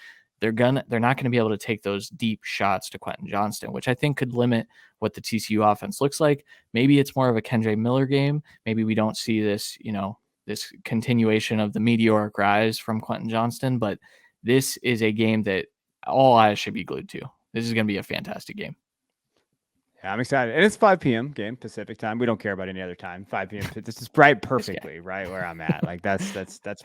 they're not going to be able to take those deep shots to Quentin Johnston, which I think could limit what the TCU offense looks like. Maybe it's more of a Kenjay Miller game. Maybe we don't see this, this continuation of the meteoric rise from Quentin Johnston, but this is a game that all eyes should be glued to. This is going to be a fantastic game. Yeah, I'm excited. And it's 5 p.m. game, Pacific time. We don't care about any other time. 5 p.m. This is right perfectly, right where I'm at. Like that's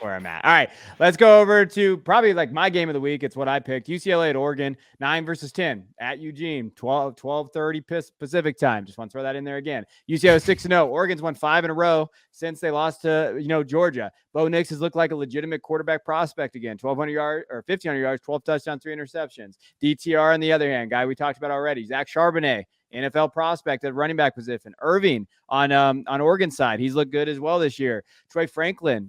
where I'm at. All right, let's go over to probably like my game of the week. It's what I picked. UCLA at Oregon, 9-10 at Eugene, 12:30 Pacific time. Just want to throw that in there again. UCLA 6-0. Oregon's won 5 in a row since they lost to Georgia. Bo Nix has looked like a legitimate quarterback prospect again. 1,200 yards or 1,500 yards, 12 touchdowns, 3 interceptions. DTR on the other hand, guy we talked about already, Zach Charbonnet, NFL prospect at running back position. Irving on Oregon side, he's looked good as well this year. Troy Franklin,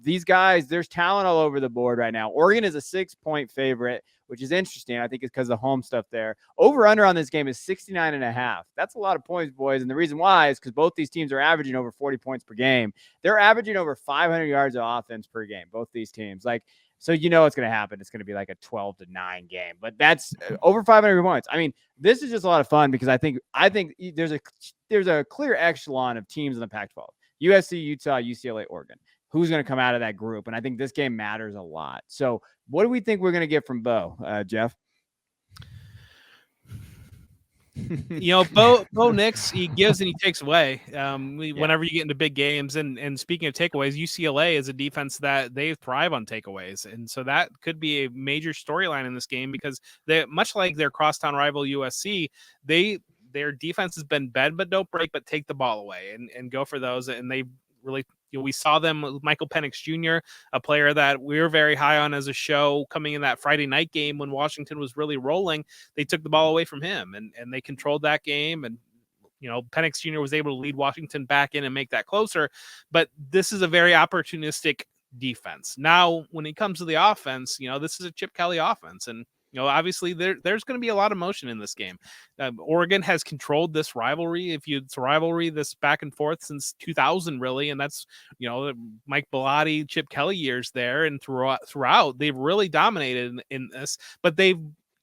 these guys, there's talent all over the board right now. Oregon is a 6-point favorite, which is interesting. I think it's because of the home stuff there. Over under on this game is 69.5. That's a lot of points, boys. And the reason why is because both these teams are averaging over 40 points per game. They're averaging over 500 yards of offense per game, both theyese teams. So what's going to happen. It's going to be like a 12-9 game, but that's over 500 points. I mean, this is just a lot of fun because I think there's a clear echelon of teams in the Pac-12: USC, Utah, UCLA, Oregon. Who's going to come out of that group? And I think this game matters a lot. So what do we think we're going to get from Bo, Jeff? Bo Nix, he gives and he takes away. Whenever you get into big games, and speaking of takeaways, UCLA is a defense that they thrive on takeaways, and so that could be a major storyline in this game because they, much like their crosstown rival USC, their defense has been bend but don't break, but take the ball away and go for those, and they really. We saw them with Michael Penix Jr., a player that we were very high on as a show coming in that Friday night game when Washington was really rolling. They took the ball away from him and they controlled that game. And, Penix Jr. was able to lead Washington back in and make that closer. But this is a very opportunistic defense. Now, when it comes to the offense, this is a Chip Kelly offense. And, obviously there's going to be a lot of motion in this game. Oregon has controlled this rivalry. It's a rivalry this back and forth since 2000, really. And that's, Mike Bellotti, Chip Kelly years there. And throughout they've really dominated in this, but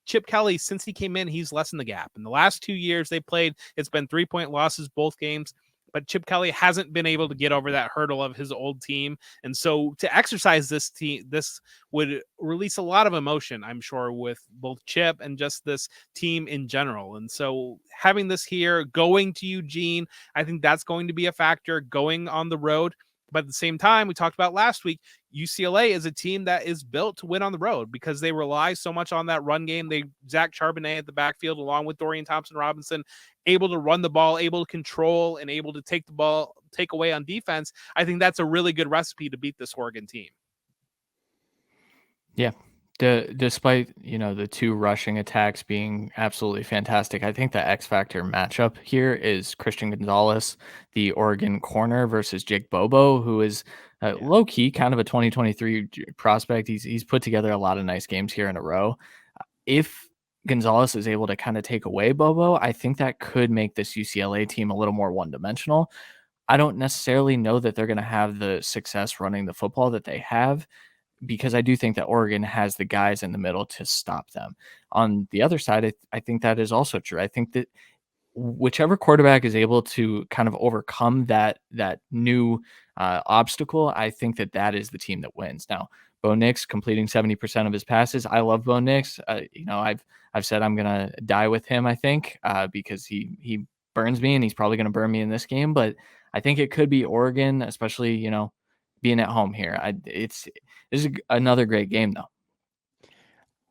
Chip Kelly, since he came in, he's lessened the gap. In the last 2 years they played, it's been 3-point losses, both games. But Chip Kelly hasn't been able to get over that hurdle of his old team. And so to exercise this would release a lot of emotion, I'm sure, with both Chip and just this team in general. And so having this here, going to Eugene, I think that's going to be a factor, going on the road. But at the same time, we talked about last week, UCLA is a team that is built to win on the road because they rely so much on that run game. Zach Charbonnet at the backfield, along with Dorian Thompson-Robinson, able to run the ball, able to control, and able to take away on defense. I think that's a really good recipe to beat this Oregon team. Yeah. Despite, the two rushing attacks being absolutely fantastic, I think the X factor matchup here is Christian Gonzalez, the Oregon corner, versus Jake Bobo, who is low key kind of a 2023 prospect. He's put together a lot of nice games here in a row. If Gonzalez is able to kind of take away Bobo, I think that could make this UCLA team a little more one-dimensional. I don't necessarily know that they're going to have the success running the football that they have, because I do think that Oregon has the guys in the middle to stop them. On the other side, I think that is also true. I think that whichever quarterback is able to kind of overcome that new obstacle, I think that is the team that wins. Now, Bo Nix completing 70% of his passes. I love Bo Nix. I've said I'm gonna die with him. I think because he burns me, and he's probably gonna burn me in this game. But I think it could be Oregon, especially being at home here. This is another great game, though.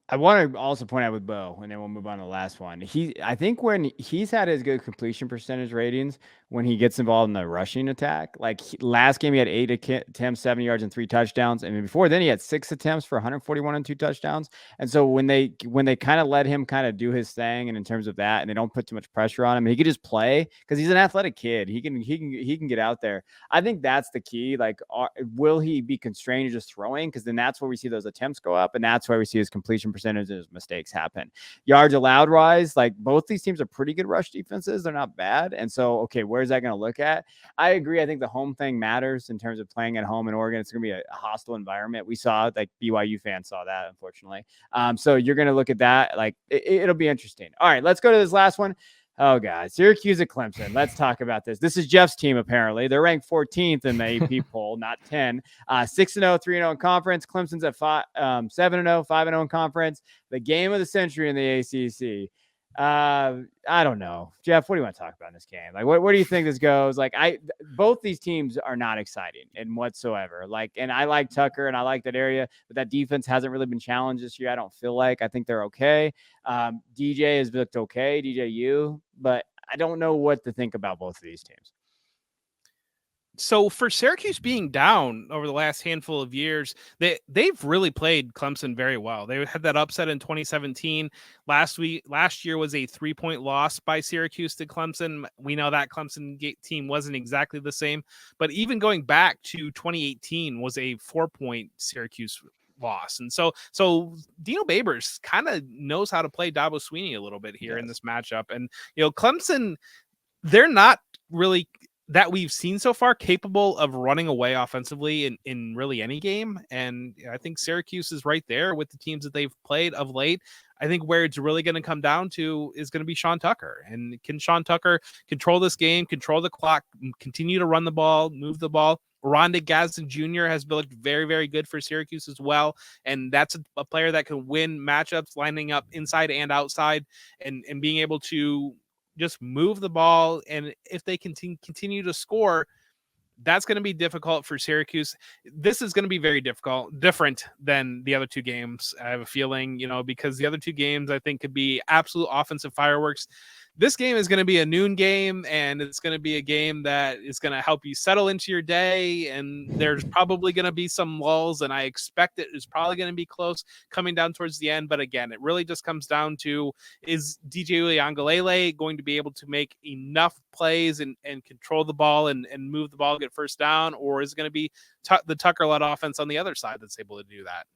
I want to also point out with Bo, and then we'll move on to the last one. I think when he's had his good completion percentage ratings when he gets involved in the rushing attack, like last game he had 8 attempts, 70 yards, and 3 touchdowns. And before then he had 6 attempts for 141 and 2 touchdowns. And so when they kind of let him kind of do his thing, and in terms of that, and they don't put too much pressure on him, he could just play because he's an athletic kid. He can get out there. I think that's the key. Like, will he be constrained to just throwing? Because then that's where we see those attempts go up, and that's where we see his completion percentage and his mistakes happen. Yards allowed rise, like both these teams are pretty good rush defenses. They're not bad. And so, okay, where's that going to look at? I agree. I think the home thing matters in terms of playing at home in Oregon. It's going to be a hostile environment. We saw, like, BYU fans saw that, unfortunately. So you're going to look at that. Like, it'll be interesting. All right, let's go to this last one. Oh, God. Syracuse at Clemson. Let's talk about this. This is Jeff's team, apparently. They're ranked 14th in the AP poll, not 10. 6-0, 3-0 in conference. Clemson's at 7-0, 5-0 in conference. The game of the century in the ACC. I don't know. Jeff, what do you want to talk about in this game? Like, where do you think this goes? Like, both these teams are not exciting in whatsoever. Like, and I like Tucker and I like that area, but that defense hasn't really been challenged this year. I don't feel like. I think they're okay. DJ has looked okay, DJU, but I don't know what to think about both of these teams. So for Syracuse being down over the last handful of years, they've really played Clemson very well. They had that upset in 2017. Last year was a 3-point loss by Syracuse to Clemson. We know that Clemson team wasn't exactly the same, but even going back to 2018 was a 4-point Syracuse loss. And so Dino Babers kind of knows how to play Dabo Swinney a little bit here in this matchup. And, Clemson, they're not really, that we've seen so far, capable of running away offensively in really any game. And I think Syracuse is right there with the teams that they've played of late. I think where it's really going to come down to is going to be Sean Tucker. And can Sean Tucker control this game, control the clock, continue to run the ball, move the ball? Rondé Gadsden Jr. has looked very, very good for Syracuse as well. And that's a player that can win matchups, lining up inside and outside and being able to just move the ball. And if they continue to score, that's going to be difficult for Syracuse. This is going to be very different than the other two games. I have a feeling, because the other two games I think could be absolute offensive fireworks. This game is going to be a noon game, and it's going to be a game that is going to help you settle into your day. And there's probably going to be some lulls, and I expect it is probably going to be close coming down towards the end. But again, it really just comes down to, is DJ Uiagalelei going to be able to make enough plays and control the ball and move the ball, get first down, or is it going to be the Tucker-led offense on the other side that's able to do that?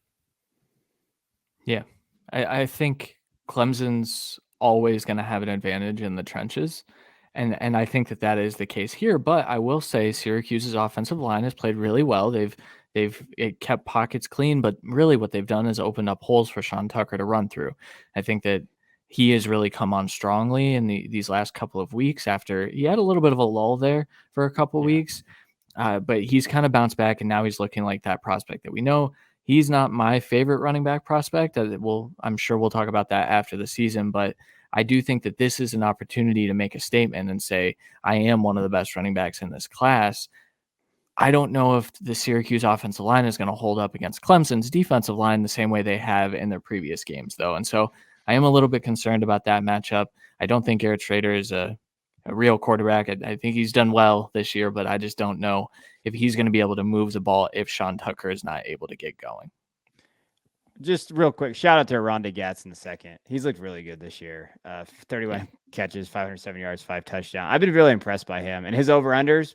Yeah, I think Clemson's always going to have an advantage in the trenches. And I think that is the case here. But I will say Syracuse's offensive line has played really well. They've kept pockets clean, but really what they've done is opened up holes for Sean Tucker to run through. I think that he has really come on strongly in these last couple of weeks after he had a little bit of a lull there for a couple of weeks. But he's kind of bounced back, and now he's looking like that prospect that we know. He's not my favorite running back prospect. I'm sure we'll talk about that after the season, but I do think that this is an opportunity to make a statement and say, I am one of the best running backs in this class. I don't know if the Syracuse offensive line is going to hold up against Clemson's defensive line the same way they have in their previous games, though. And so I am a little bit concerned about that matchup. I don't think Garrett Schrader is a real quarterback. I think he's done well this year, but I just don't know if he's going to be able to move the ball if Sean Tucker is not able to get going. Just real quick, shout out to Rondé Gatz in the second. He's looked really good this year. 31 catches, 507 yards, 5 touchdowns. I've been really impressed by him. And his over-unders,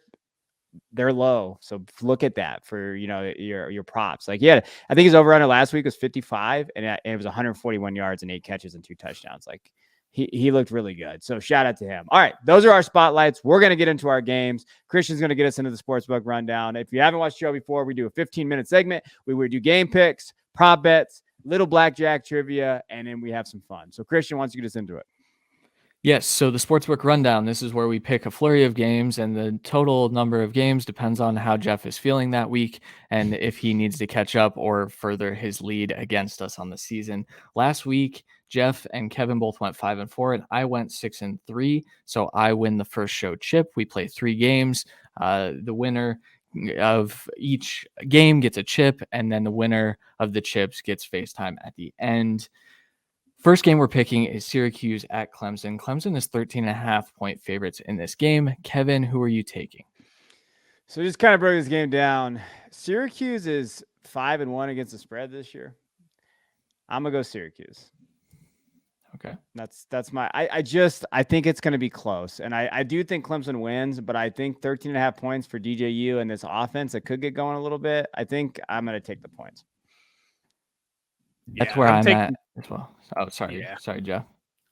they're low. So look at that for, your props. Like, yeah, I think his over-under last week was 55, and it was 141 yards and 8 catches and 2 touchdowns. Like, he looked really good. So shout out to him. All right, those are our spotlights. We're going to get into our games. Christian's going to get us into the sportsbook rundown. If you haven't watched the show before, we do a 15-minute segment. We would do game picks, prop bets, little blackjack trivia, and then we have some fun. So Christian, why don't you get us into it? Yes, so the Sportsbook Rundown, this is where we pick a flurry of games, and the total number of games depends on how Jeff is feeling that week and if he needs to catch up or further his lead against us on the season. Last week, Jeff and Kevin both went 5-4, and I went 6-3, so I win the first show chip. We play 3 games. The winner of each game gets a chip, and then the winner of the chips gets FaceTime at the end. First game we're picking is Syracuse at Clemson. Clemson is 13.5-point favorites in this game. Kevin, who are you taking? So just kind of broke this game down. Syracuse is 5-1 against the spread this year. I'm gonna go Syracuse. Okay. That's my I think it's going to be close. And I do think Clemson wins, but I think 13.5 points for DJU and this offense that could get going a little bit. I think I'm going to take the points. That's where I'm at as well. Oh, sorry. Yeah. Sorry, Jeff.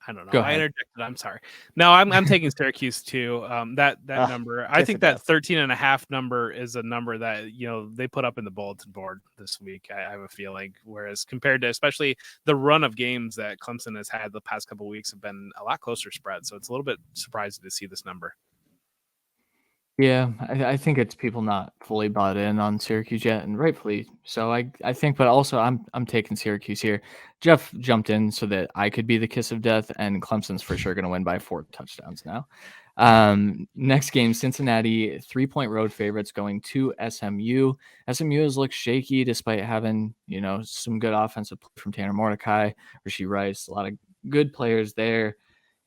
I don't know. Go I ahead. interjected. I'm sorry. No, I'm taking Syracuse too. That number, I think that 13.5 number is a number that, they put up in the bulletin board this week. I have a feeling, whereas compared to especially the run of games that Clemson has had the past couple of weeks have been a lot closer spread. So it's a little bit surprising to see this number. Yeah, I think it's people not fully bought in on Syracuse yet, and rightfully so. I think, but also I'm taking Syracuse here. Jeff jumped in so that I could be the kiss of death, and Clemson's for sure going to win by 4 touchdowns now. Next game, Cincinnati 3-point road favorites going to SMU. SMU has looked shaky despite having some good offensive play from Tanner Mordecai, Rashee Rice, a lot of good players there,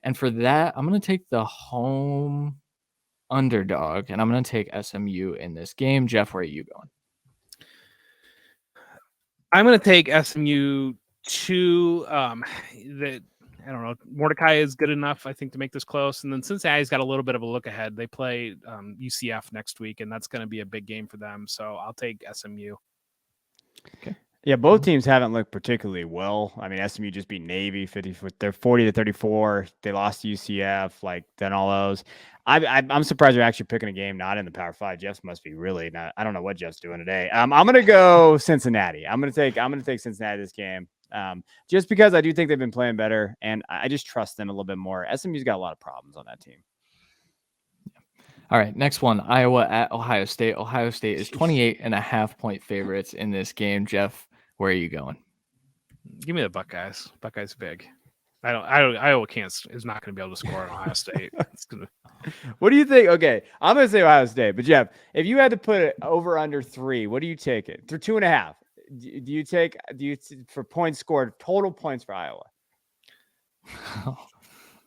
and for that I'm going to take the home underdog, and I'm going to take SMU in this game. Jeff, where are you going? I'm going to take SMU to I don't know. Mordecai is good enough, I think, to make this close. And then Cincinnati's got a little bit of a look ahead. They play UCF next week, and that's going to be a big game for them. So I'll take SMU. Okay. Yeah, both teams haven't looked particularly well. I mean, SMU just beat Navy 40-34. They lost to UCF, then all those. I'm surprised they're actually picking a game not in the Power 5. Jeff must be really not. I don't know what Jeff's doing today. I'm gonna go Cincinnati. I'm gonna take Cincinnati this game. Just because I do think they've been playing better, and I just trust them a little bit more. SMU's got a lot of problems on that team. All right, next one, Iowa at Ohio State. Ohio State is 28.5-point favorites in this game. Jeff, where are you going? Give me the Buckeyes. Buckeyes big. Iowa is not going to be able to score on Ohio State. What do you think? Okay, I'm going to say Ohio State, but Jeff, if you had to put it over under 3, what do you take it? Through 2.5. Do you for points scored, total points for Iowa?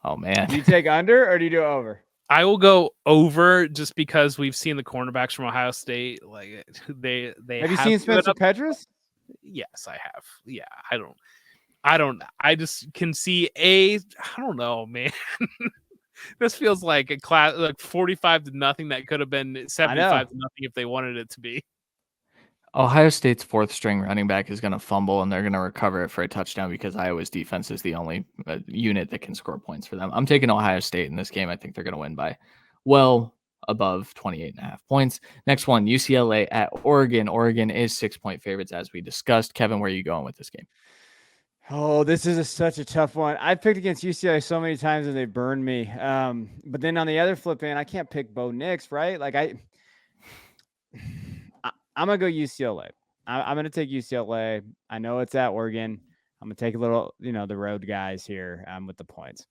Oh man. Do you take under or do you do over? I will go over just because we've seen the cornerbacks from Ohio State. Like they have you seen Spencer Petras? Yes, I have. Yeah, I just can see I don't know, man. This feels like a class, like 45-0 that could have been 75-0 if they wanted it to be. Ohio State's 4th string running back is going to fumble, and they're going to recover it for a touchdown because Iowa's defense is the only unit that can score points for them. I'm taking Ohio State in this game. I think they're going to win by well above 28.5 points. Next one, UCLA at Oregon. Oregon is 6-point favorites, as we discussed. Kevin, where are you going with this game? Oh, this is such a tough one. I've picked against UCLA so many times and they burned me. But then on the other flip end, I can't pick Bo Nix, right? Like I'm going to go UCLA. I'm going to take UCLA. I know it's at Oregon. I'm going to take a little, the road guys here with the points.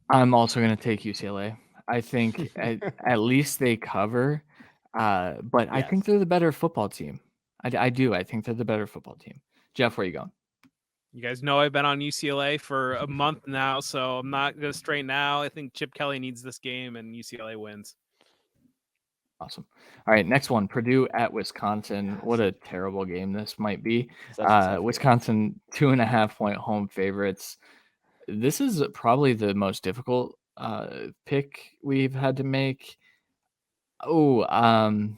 I'm also going to take UCLA. I think at least they cover, but I think Yes. they're the better football team. I do. I think they're the better football team. Jeff, where are you going? You guys know I've been on UCLA for a month now, so I'm not going to straighten out. I think Chip Kelly needs this game, and UCLA wins. Awesome. All right, next one, Purdue at Wisconsin. What a terrible game this might be. Such a tough game. Wisconsin 2.5-point home favorites. This is probably the most difficult pick we've had to make. Oh, I'm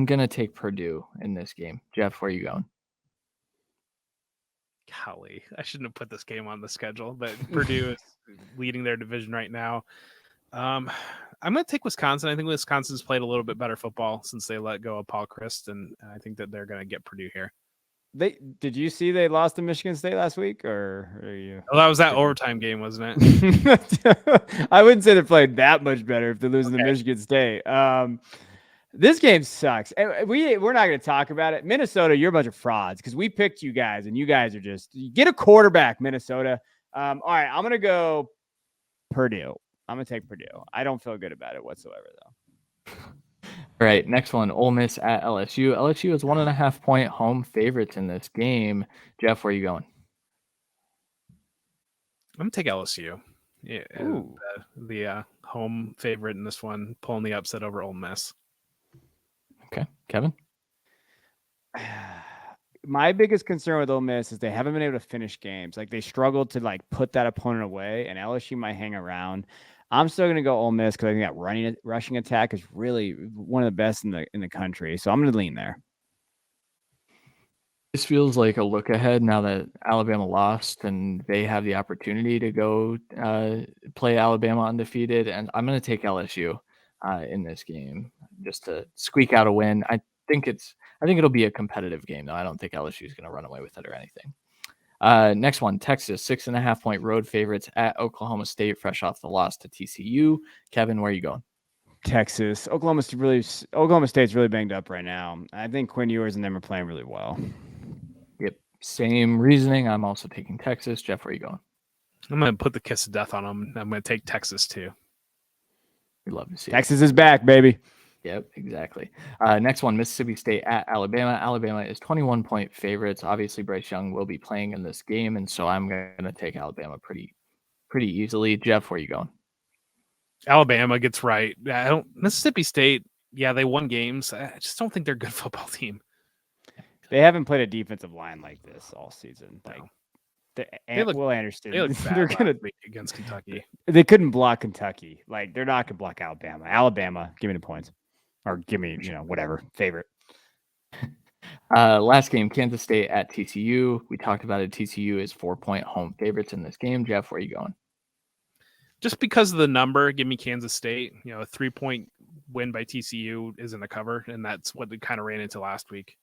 gonna take Purdue in this game. Jeff, where are you going? Golly, I shouldn't have put this game on the schedule, but Purdue is leading their division right now. I'm going to take Wisconsin. I think Wisconsin's played a little bit better football since they let go of Paul Christ, and I think that they're going to get Purdue here. Did you see they lost to Michigan State last week, or are you? Oh, that was that overtime game, wasn't it? I wouldn't say they played that much better if they're losing to Michigan State. This game sucks. We're not going to talk about it. Minnesota, you're a bunch of frauds because we picked you guys, and you guys are just get a quarterback, Minnesota. All right, I'm going to go Purdue. I'm going to take Purdue. I don't feel good about it whatsoever, though. All right, next one, Ole Miss at LSU. LSU is 1.5-point home favorites in this game. Jeff, where are you going? I'm going to take LSU. Yeah, the home favorite in this one, pulling the upset over Ole Miss. Okay, Kevin? My biggest concern with Ole Miss is they haven't been able to finish games. Like they struggled to put that opponent away, and LSU might hang around. I'm still going to go Ole Miss because I think that rushing attack is really one of the best in the country. So I'm going to lean there. This feels like a look ahead now that Alabama lost and they have the opportunity to go play Alabama undefeated. And I'm going to take LSU in this game just to squeak out a win. I think it'll be a competitive game, though. I don't think LSU is going to run away with it or anything. Next one, Texas, 6.5-point road favorites at Oklahoma State, fresh off the loss to TCU. Kevin, where are you going? Texas. Oklahoma State's really banged up right now. I think Quinn Ewers and them are playing really well. Yep, same reasoning. I'm also taking Texas. Jeff, where are you going? I'm going to put the kiss of death on them. I'm going to take Texas, too. We love to see Texas is back, baby. Yep, exactly. Next one, Mississippi State at Alabama. Alabama is 21-point favorites. Obviously, Bryce Young will be playing in this game, and so I'm going to take Alabama pretty easily. Jeff, where are you going? Alabama gets right. Mississippi State, yeah, they won games. I just don't think they're a good football team. They haven't played a defensive line like this all season. Will Anderson. They look they're gonna against Kentucky. They couldn't block Kentucky. They're not gonna block Alabama. Alabama, give me the points, or give me whatever favorite. Last game, Kansas State at TCU. We talked about it. TCU is 4-point home favorites in this game. Jeff, where are you going? Just because of the number, give me Kansas State. A 3-point win by TCU isn't a cover, and that's what we kind of ran into last week.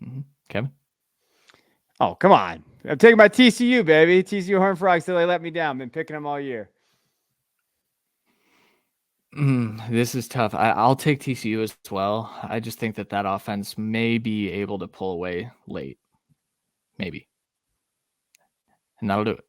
Mm-hmm. Kevin? Oh, come on. I'm taking my TCU, baby. TCU Horned Frogs till they let me down. Been picking them all year. This is tough. I'll take TCU as well. I just think that offense may be able to pull away late. Maybe. And that'll do it.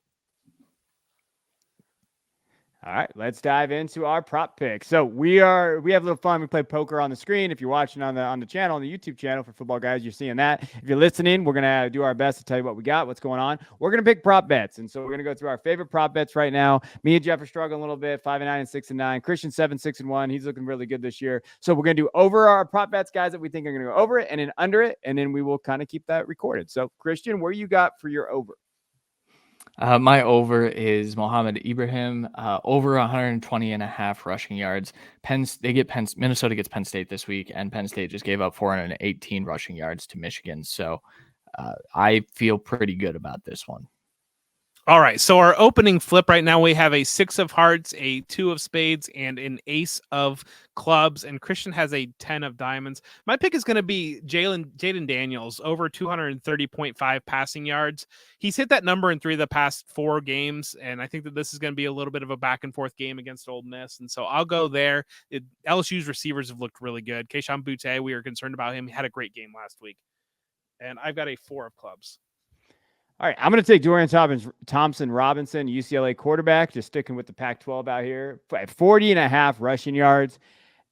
All right, let's dive into our prop pick. So we have a little fun. We play poker on the screen. If you're watching on the channel, on the YouTube channel for Football Guys, you're seeing that. If you're listening, we're gonna do our best to tell you what we got, what's going on. We're gonna pick prop bets, and so we're gonna go through our favorite prop bets right now. Me and Jeff are struggling a little bit, 5-9 and 6-9. Christian 7-6-1. He's looking really good this year. So we're gonna do over our prop bets, guys, that we think are gonna go over it, and then under it, and then we will kind of keep that recorded. So Christian, where you got for your over? My over is Mohamed Ibrahim, over 120.5 rushing yards. Minnesota gets Penn State this week, and Penn State just gave up 418 rushing yards to Michigan. So I feel pretty good about this one. All right, so our opening flip right now, we have a 6 of hearts, a 2 of spades, and an ace of clubs, and Christian has a 10 of diamonds. My pick is going to be Jaden Daniels, over 230.5 passing yards. He's hit that number in 3 of the past 4 games, and I think that this is going to be a little bit of a back-and-forth game against Ole Miss, and so I'll go there. LSU's receivers have looked really good. Keyshawn Butte, we were concerned about him. He had a great game last week, and I've got a 4 of clubs. All right, I'm going to take Dorian Thompson-Robinson, UCLA quarterback, just sticking with the Pac-12 out here, 40.5 rushing yards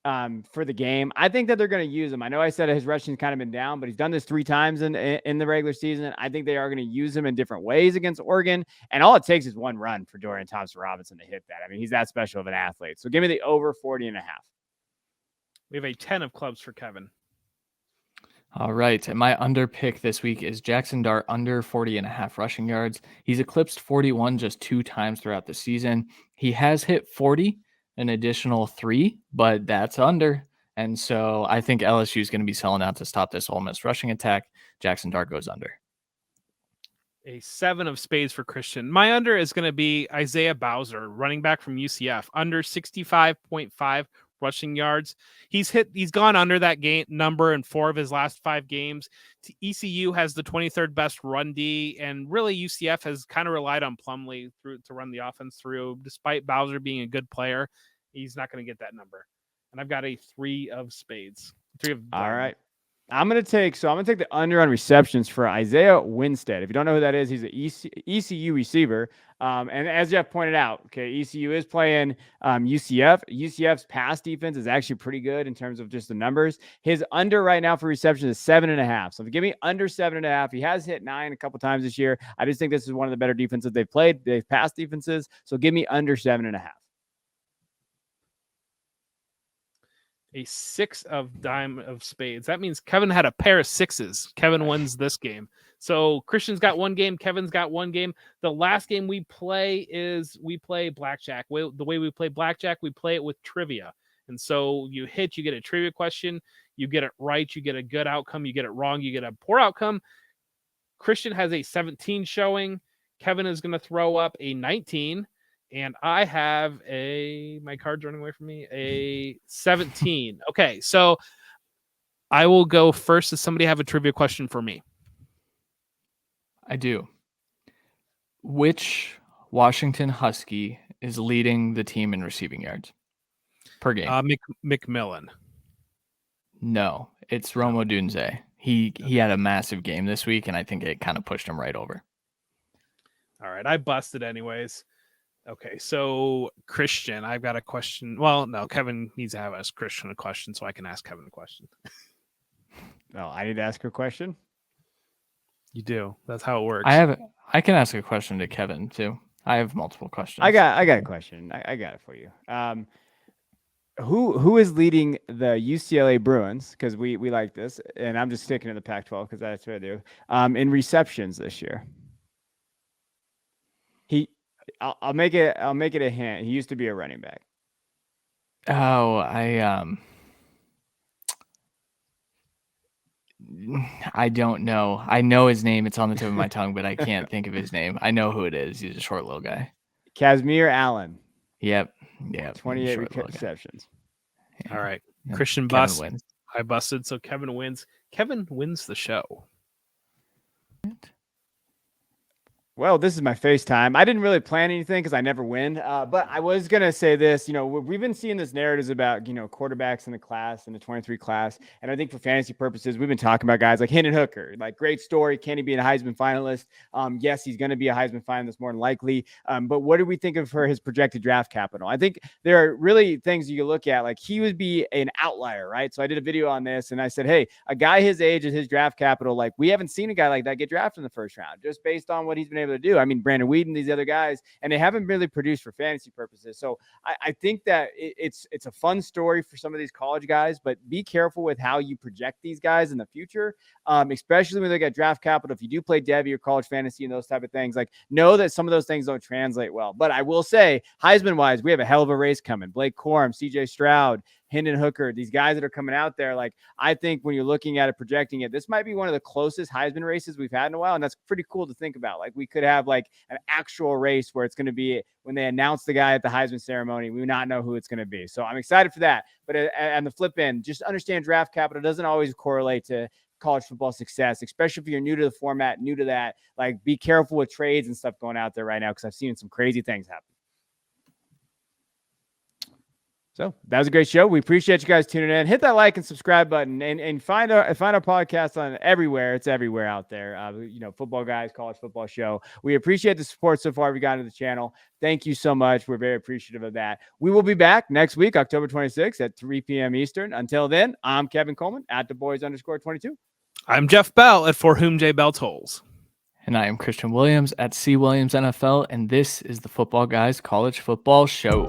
for the game. I think that they're going to use him. I know I said his rushing's kind of been down, but he's done this 3 times in the regular season. I think they are going to use him in different ways against Oregon, and all it takes is one run for Dorian Thompson-Robinson to hit that. I mean, he's that special of an athlete. So give me the over 40.5. We have a 10 of clubs for Kevin. All right. And my under pick this week is Jackson Dart under 40.5 rushing yards. He's eclipsed 41 just 2 times throughout the season. He has hit 40 an additional 3, but that's under. And so I think LSU is going to be selling out to stop this Ole Miss rushing attack. Jackson Dart goes under. A 7 of spades for Christian. My under is going to be Isaiah Bowser, running back from UCF, under 65.5 rushing yards. He's gone under that game number in 4 of his last 5 games. ECU has the 23rd best run D, and really UCF has kind of relied on Plumlee to run the offense through. Despite Bowser being a good player, he's not going to get that number. And I've got a 3 of spades. 3 of all right. I'm going to take the under on receptions for Isaiah Winstead. If you don't know who that is, he's an ECU receiver. And as Jeff pointed out, okay, ECU is playing UCF. UCF's pass defense is actually pretty good in terms of just the numbers. His under right now for reception is 7.5. So if you give me under 7.5, he has hit 9 a couple times this year. I just think this is one of the better defenses they've played. They've passed defenses. So give me under 7.5. A 6 of dime of spades. That means Kevin had a pair of 6s. Kevin wins this game. So Christian's got 1 game. Kevin's got 1 game. The last game we play Blackjack. The way we play Blackjack, we play it with trivia. And so you get a trivia question. You get it right, you get a good outcome. You get it wrong, you get a poor outcome. Christian has a 17 showing. Kevin is going to throw up a 19. And I have my card's running away from me, a 17. Okay, so I will go first. Does somebody have a trivia question for me? I do. Which Washington Husky is leading the team in receiving yards per game? McMillan. No, it's Rome Odunze. He had a massive game this week, and I think it kind of pushed him right over. All right, I busted anyways. Okay, so Christian, I've got a question. Well, no, Kevin needs to have ask Christian a question so I can ask Kevin a question. No, I need to ask a question? You do. That's how it works. I can ask a question to Kevin too. I have multiple questions. I got a question. I got it for you. Who is leading the UCLA Bruins? Because we like this, and I'm just sticking to the Pac-12 because that's what I do. In receptions this year. I'll make it a hint. He used to be a running back. Oh, I don't know. I know his name. It's on the tip of my tongue, but I can't think of his name. I know who it is. He's a short little guy. Casimir Allen. Yep. 28 receptions. Yeah. All right. Yep. Christian bust. I busted, so Kevin wins. Kevin wins the show. Well, this is my FaceTime. I didn't really plan anything because I never win. But I was going to say this, we've been seeing this narratives about, quarterbacks in the class, in the 23 class. And I think for fantasy purposes, we've been talking about guys like Hendon Hooker, like great story. Can he be a Heisman finalist? Yes, he's going to be a Heisman finalist more than likely. But what do we think of for his projected draft capital? I think there are really things you can look at. Like he would be an outlier, right? So I did a video on this and I said, hey, a guy his age at his draft capital, like we haven't seen a guy like that get drafted in the first round just based on what he's been able to do. I mean, Brandon Whedon, these other guys, and they haven't really produced for fantasy purposes. So I think that it's a fun story for some of these college guys, but be careful with how you project these guys in the future, especially when they get draft capital. If you do play Devy or college fantasy and those type of things, like know that some of those things don't translate well. But I will say, Heisman-wise, we have a hell of a race coming. Blake Corum, CJ Stroud, Hendon Hooker, these guys that are coming out there, like I think when you're looking at it, projecting it, this might be one of the closest Heisman races we've had in a while. And that's pretty cool to think about. Like we could have like an actual race where it's going to be when they announce the guy at the Heisman ceremony, we do not know who it's going to be. So I'm excited for that. But on the flip end, just understand draft capital doesn't always correlate to college football success, especially if you're new to the format, new to that. Like be careful with trades and stuff going out there right now because I've seen some crazy things happen. So that was a great show. We appreciate you guys tuning in. Hit that like and subscribe button, and find our podcast on everywhere. It's everywhere out there. Football Guys College Football Show. We appreciate the support so far we got into the channel. Thank you so much. We're very appreciative of that. We will be back next week, October 26th at 3 p.m. Eastern. Until then, I'm Kevin Coleman at @theboys_22. I'm Jeff Bell at For Whom J Bell Tolls. And I am Christian Williams at C Williams NFL, and this is the Football Guys College Football Show.